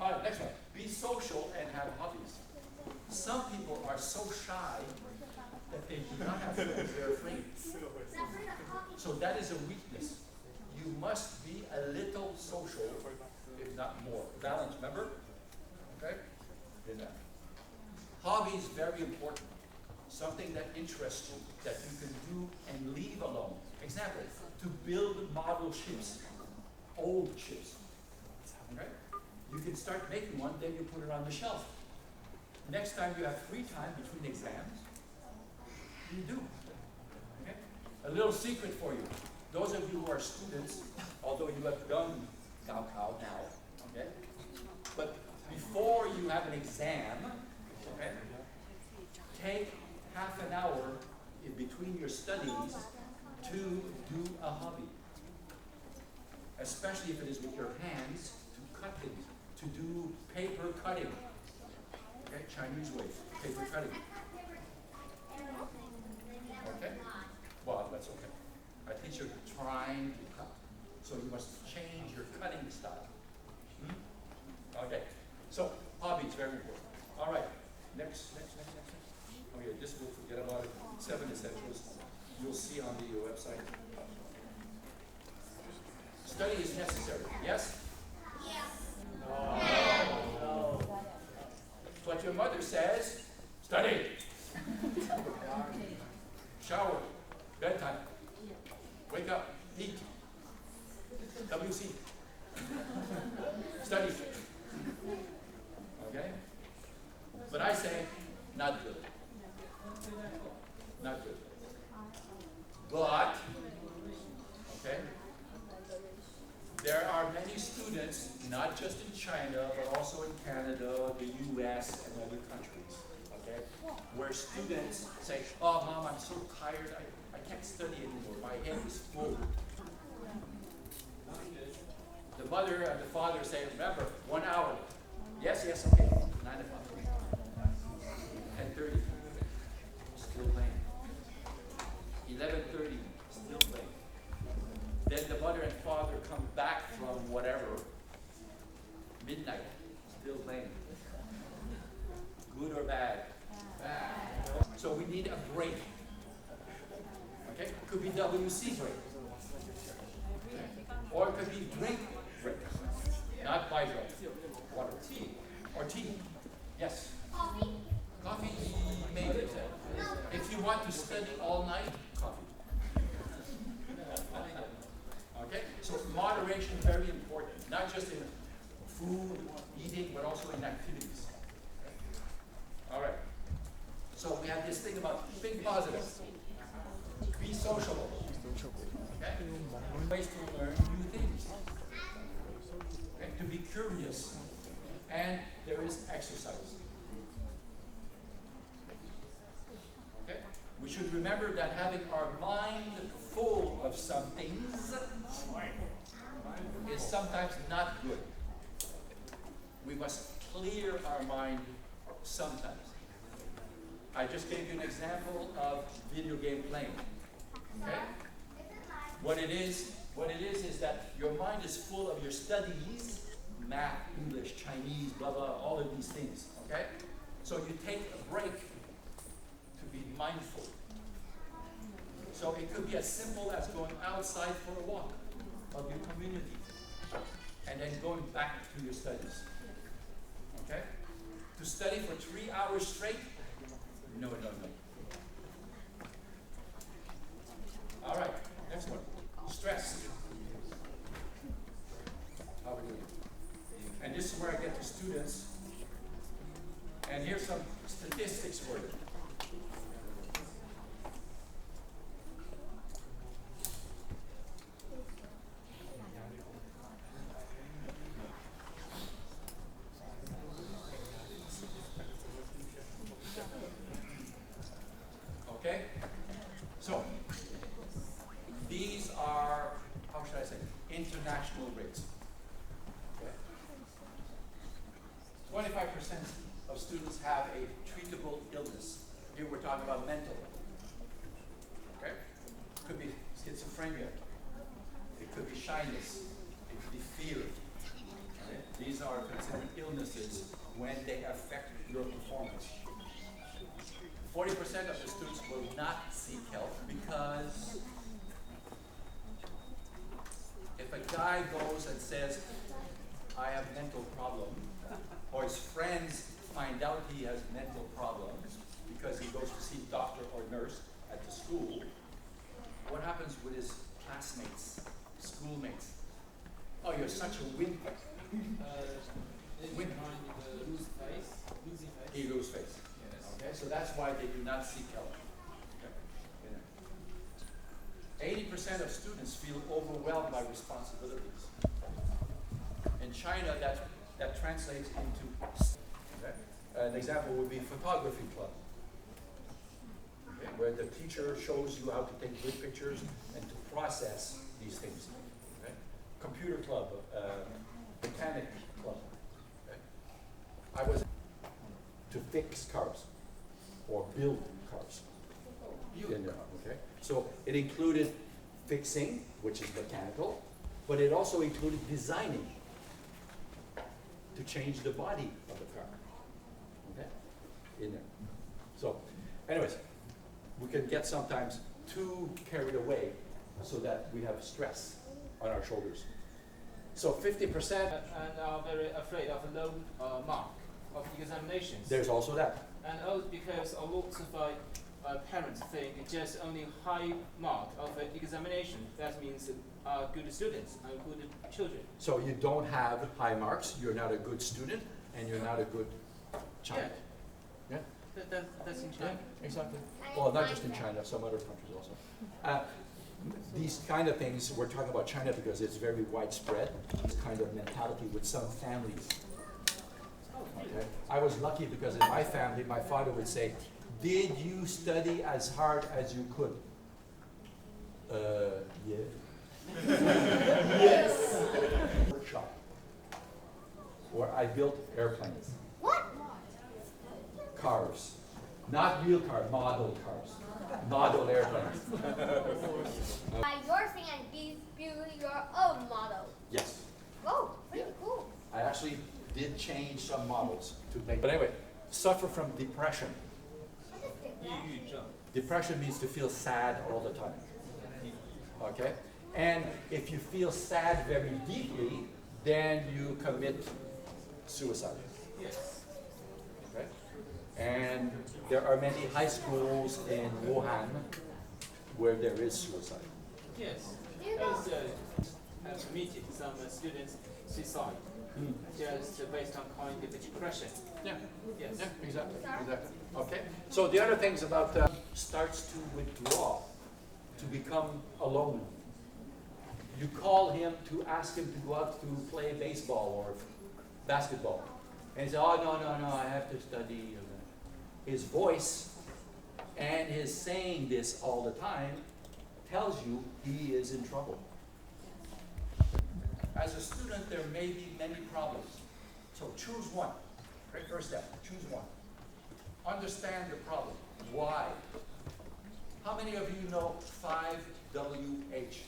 All right, next one. Be social and have hobbies. Some people are so shy that they do not have friends. They're afraid. So that is a weakness. You must be a little social, if not more. Balance, remember? Okay? in that. Hobby is very important. Something that interests you, that you can do and leave alone. Example, to build model ships, old ships. Okay? You can start making one, then you put it on the shelf. Next time you have free time between exams, you do. Okay? A little secret for you. Those of you who are students, although you have done Gaokao now, okay? But before you have an exam, okay, take half an hour in between your studies to do a hobby. Especially if it is with your hands, to cut things, to do paper cutting. Okay, Chinese way, paper cutting. Okay? Well, that's okay. I think you're trying to cut. So you must change your cutting style. Okay. So, hobby is very important. All right. Next. Okay, this we'll forget about it. 7 essentials. You'll see on the website. Study is necessary. Yes? No. But your mother says, study. Shower. Bedtime. Wake up. Eat. WC. Study. Okay? But I say, not good. Not good. But, okay, there are many students, not just in China, but also in Canada, the US, and other countries, okay, where students say, oh, Mom, I'm so tired, I can't study anymore, my head is full. The mother and the father say, remember, 1 hour. Yes, okay, 9 o'clock. 10:30, still playing. 11:30, still playing. Then the mother and father come back from whatever, midnight, still playing. Good or bad? Bad. So we need a break. Okay? Could be WC break. Okay. Or it could be drink break. Not by drink. Water. Tea. Or tea. Yes? Coffee? Coffee, maybe. If you want to study all night, coffee. Okay? So moderation is very important. Not just in food, eating, but also in activities. All right. So we have this thing about think positive. Be sociable. Okay? Ways to learn new things. Okay? To be curious. And there is exercise. Okay? We should remember that having our mind full of some things is sometimes not good. We must clear our mind sometimes. I just gave you an example of video game playing. Okay? What it is that your mind is full of your studies, math, English, Chinese, blah, blah, all of these things. Okay? So you take a break to be mindful. So it could be as simple as going outside for a walk of your community and then going back to your studies. Okay? To study for 3 hours straight? No. All right, next one. Stress. How are we doing? And this is where I get to students. And here's some statistics for you. Okay? So, these are, how should I say, international rates. Okay? 25% of students have a treatable illness. Here we're talking about mental. Okay? Could be schizophrenia. It could be shyness. It could be fear. Okay? These are considered illnesses when they affect your performance. 40% of the students will not seek help because if a guy goes and says, I have a mental problem, or his friends find out he has mental problems because he goes to see doctor or nurse at the school, what happens with his classmates, schoolmates? Oh, you're such a wimp. Leaving behind the losing face. He lose face. Yes. Okay, so that's why they do not seek help. Okay. 80% of students feel overwhelmed by responsibilities. In China, that translates into. Okay. An example would be photography club, okay, where the teacher shows you how to take good pictures and to process these things. Okay. Computer club, mechanic club. Okay. I was to fix cars or build cars. In there, okay? So it included fixing, which is mechanical, but it also included designing to change the body of the car. Okay? In there. So, anyways, we can get sometimes too carried away so that we have stress on our shoulders. So 50%, And are very afraid of a low mark of examinations. there's also that. And also because a lot of parents think just only high mark of an examination, that means good students and good children. So you don't have high marks, you're not a good student, and you're not a good child. Yeah? That's in China. Exactly. Well, not just in China, some other countries also. These kind of things, we're talking about China because it's very widespread, this kind of mentality with some families. Okay. I was lucky because in my family, my father would say, "Did you study as hard as you could?" Yeah. Yes. Workshop where I built airplanes. What? Cars. Not real cars, model cars. Model airplanes. By your thing and build your own model. Yes. Oh, pretty cool. I actually did change some models to make. But anyway, suffer from depression. What is depression? Depression means to feel sad all the time. Okay? And if you feel sad very deeply, then you commit suicide. Yes. Okay? And there are many high schools in Wuhan where there is suicide. Yes. Do you know? Also, have committed some students suicide just based on kind of depression. Yeah. Yes. Yeah, exactly. Exactly. Okay. So the other things about starts to withdraw, to become alone. You call him to ask him to go out to play baseball or basketball, and he says, "Oh no, I have to study." His voice and his saying this all the time tells you he is in trouble. As a student, there may be many problems. So choose one. Right, first step, choose one. Understand the problem. Why? How many of you know 5WH?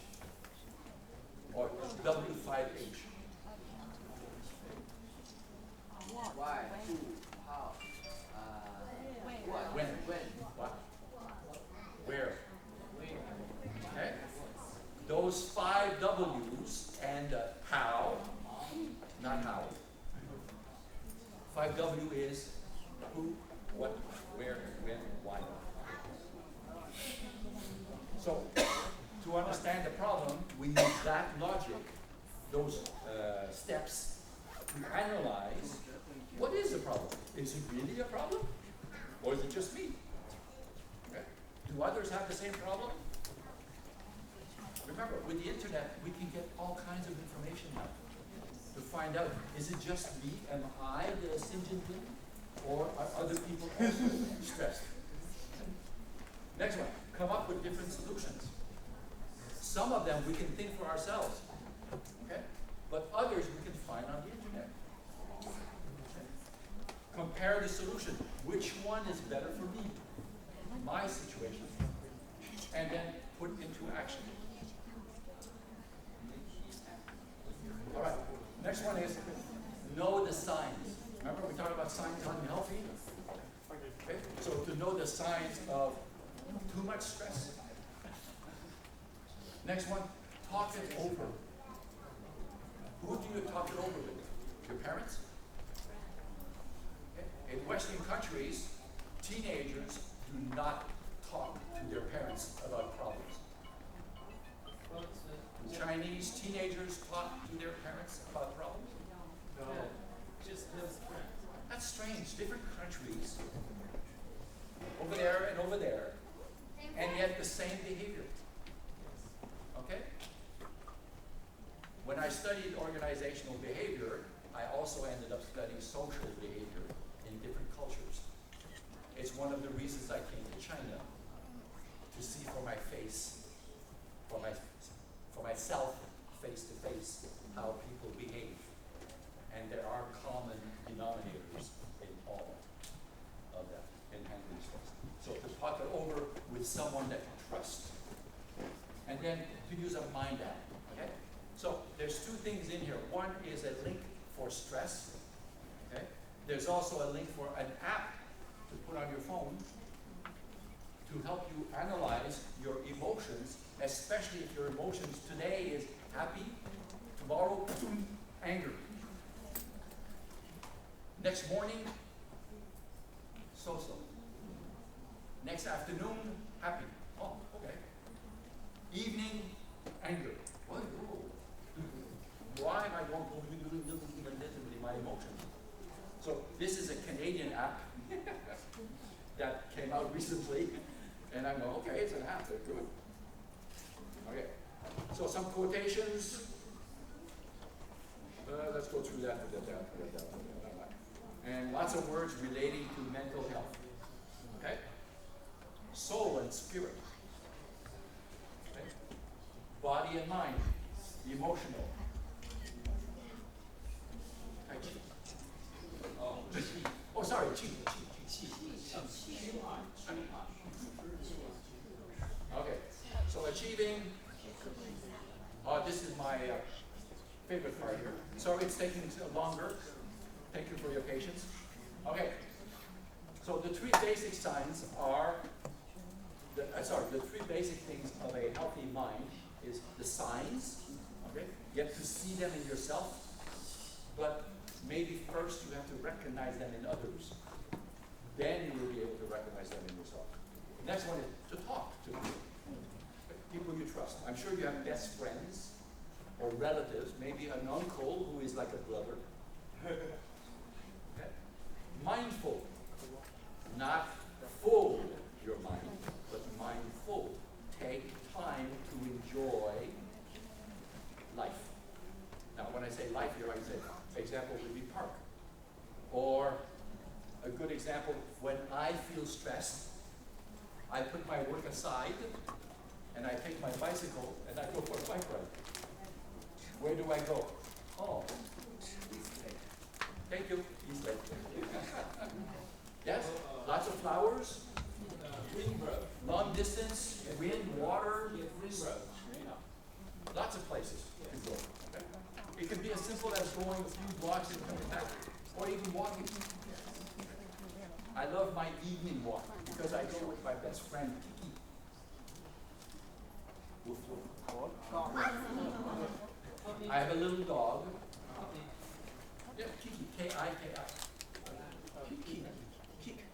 Or W5H? Why? Who? How? When? What? Where? Okay? Those 5 W's and how, not how. 5W is who, what, where, when, why. So, to understand the problem, we use that logic, those steps, to analyze what is the problem. Is it really a problem? Or is it just me? Okay. Do others have the same problem? Remember, with the internet, we can get all kinds of information now to find out, is it just me? Am I the singing thing? Or are other people also stressed? Next one, come up with different solutions. Some of them we can think for ourselves, okay? But others we can find on the internet. Okay. Compare the solution. Which one is better for me? My situation. And then put into action. All right, next one is know the signs. Remember we talked about signs of unhealthy? Okay, so to know the signs of too much stress. Next one, talk it over. Who do you talk it over with? Your parents? Okay. In Western countries, teenagers do not talk to their parents about problems. Well, Chinese teenagers talk to their parents about problems. no, just close friends. That's strange. Different countries, over there and over there, and yet the same behavior. Okay? When I studied organizational behavior, I also ended up studying social behavior in different cultures. It's one of the reasons I came to China, to see for my face, for myself, face to face, how people behave. And there are common denominators in all of that, in handling stress. So to talk it over with someone that you trust. And then to use a mind app, okay? So there's two things in here. One is a link for stress, okay? There's also a link for an app to put on your phone to help you analyze your emotions, especially if your emotions today is happy, tomorrow, anger. Next morning, so-so. Next afternoon, happy. Oh, okay. Evening, anger. What? Why am I going to my emotions? So this is a Canadian app that came out recently, and I'm going, okay, it's an app, they're good. Okay, so some quotations. Let's go through that. And lots of words relating to mental health. Okay? Soul and spirit. Okay? Body and mind. Emotional. Tai Chi. Oh, sorry, Chi. Okay, so achieving. This is my favorite part here. Sorry it's taking longer. Thank you for your patience. Okay, so the three basic signs are, the three basic things of a healthy mind is the signs, okay? You have to see them in yourself, but maybe first you have to recognize them in others. Then you will be able to recognize them in yourself. The next one is to talk to people you trust. I'm sure you have best friends or relatives, maybe an uncle who is like a brother. Okay? Mindful, not full your mind, but mindful. Take time to enjoy life. Now, when I say life here, I say example would be park. Or a good example, when I feel stressed, I put my work aside and I take my bicycle and I go for a bike ride. Where do I go? Oh, East Lake. Thank you, East Lake. Yes, lots of flowers, long distance, wind, water, lots of places to go. Okay? It could be as simple as going a few blocks and coming back, or even walking. I love my evening walk because I go with my best friend, Kiki. Woof, woof. I have a little dog. Yeah, Kiki, K-I-K-I. Kiki. Kiki.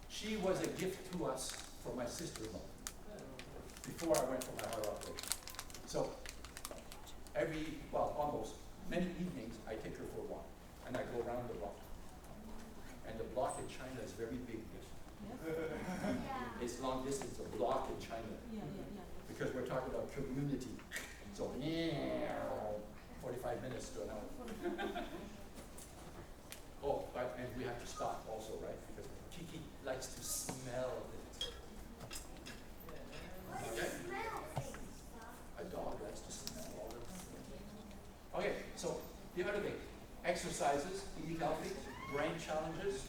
She was a gift to us from my sister-in-law before I went for my heart operation. So almost many evenings, I take her for a walk, and I go around the block. And the block in China is very big. It's long distance, a block in China. Because we're talking about community. So, 45 minutes to an hour. Oh, and we have to stop also, right? Because Kiki likes to smell it. Okay? A dog likes to smell all of it. Okay, so the other thing, exercises, eat healthy, brain challenges,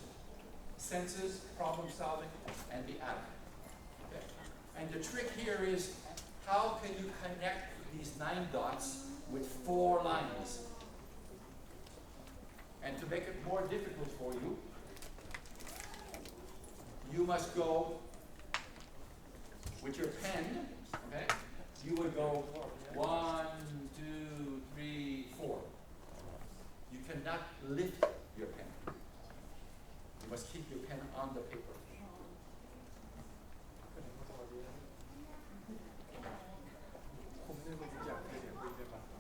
senses, problem solving, and the app. Okay? And the trick here is, how can you connect these 9 dots with 4 lines? And to make it more difficult for you, you must go with your pen, okay? You would go 1, 2, 3, 4. You cannot lift your pen. You must keep your pen on the paper.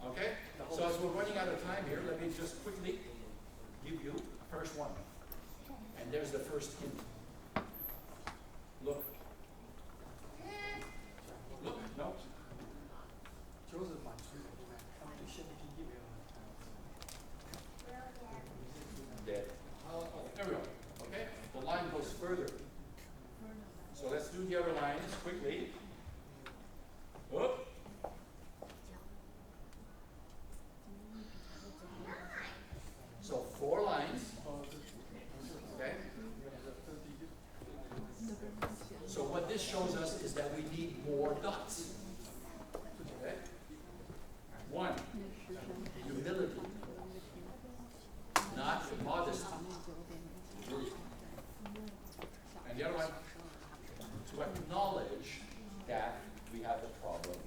Okay? So as we're running out of time here, let me just quickly give you the first one. And there's the first hint. Look. Look, no. Dead. There we go. Okay? The line goes further. So let's do the other lines quickly. Whoop. So 4 lines. Okay? So what this shows us is that we need more dots. Okay? 1, humility. Not modesty. Humility. And the other one, to acknowledge that we have a problem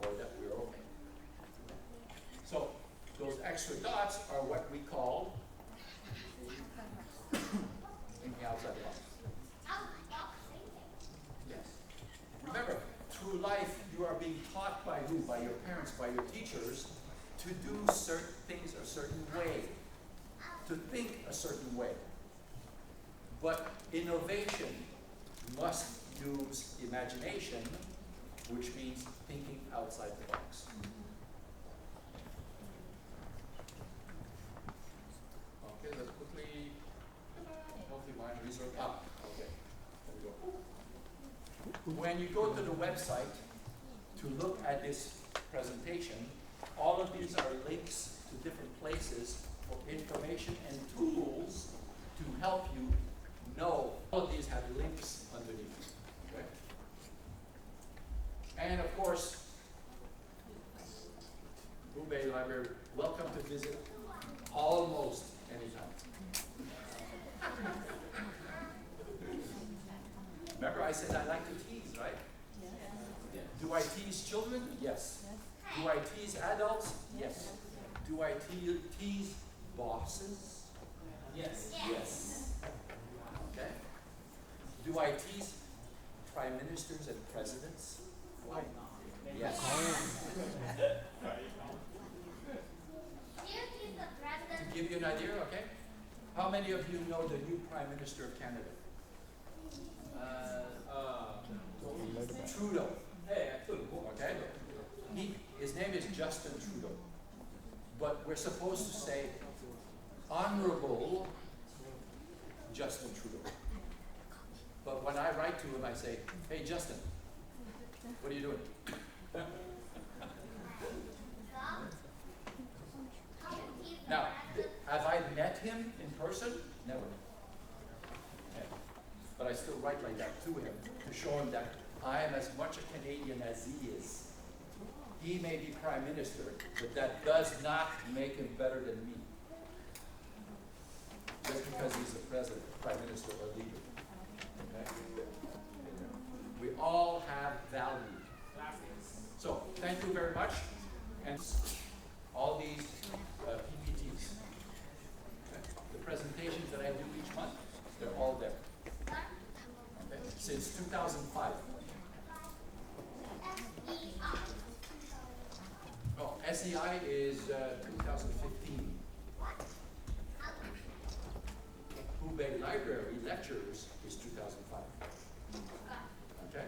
or that we're okay. So those extra dots are what we call thinking outside the box. Yes. Remember, through life you are being taught by who? By your parents, by your teachers, to do certain things a certain way, to think a certain way. But innovation must use imagination, which means thinking outside the box. Okay, let's quickly, healthy mind research up. Okay, there we go. When you go to the website to look at this presentation, all of these are links to different places for information and tools to help you know. All of these have links underneath. Okay? And of course, Hubei Library, welcome to visit almost anytime. Remember I said I like to tease, right? Yes. Do I tease children? Yes. Do I tease adults? Yes. Do I tease bosses? Yes. Yes. Okay. Do I tease prime ministers and presidents? Why not? Yes. To give you an idea, okay? How many of you know the new Prime Minister of Canada? Trudeau. Okay? His name is Justin Trudeau. But we're supposed to say Honorable Justin Trudeau. But when I write to him, I say, hey Justin, what are you doing? Now, have I met him in person? Never. Okay. But I still write like that to him to show him that I am as much a Canadian as he is. He may be Prime Minister, but that does not make him better than me. Just because he's the President, Prime Minister, or leader. Okay? We all have value. So, thank you very much. And all these PPTs, okay? The presentations that I do each month, they're all there. Okay? Since 2005. Oh, SEI is 2015. Hubei Library Lectures is 2005. Okay?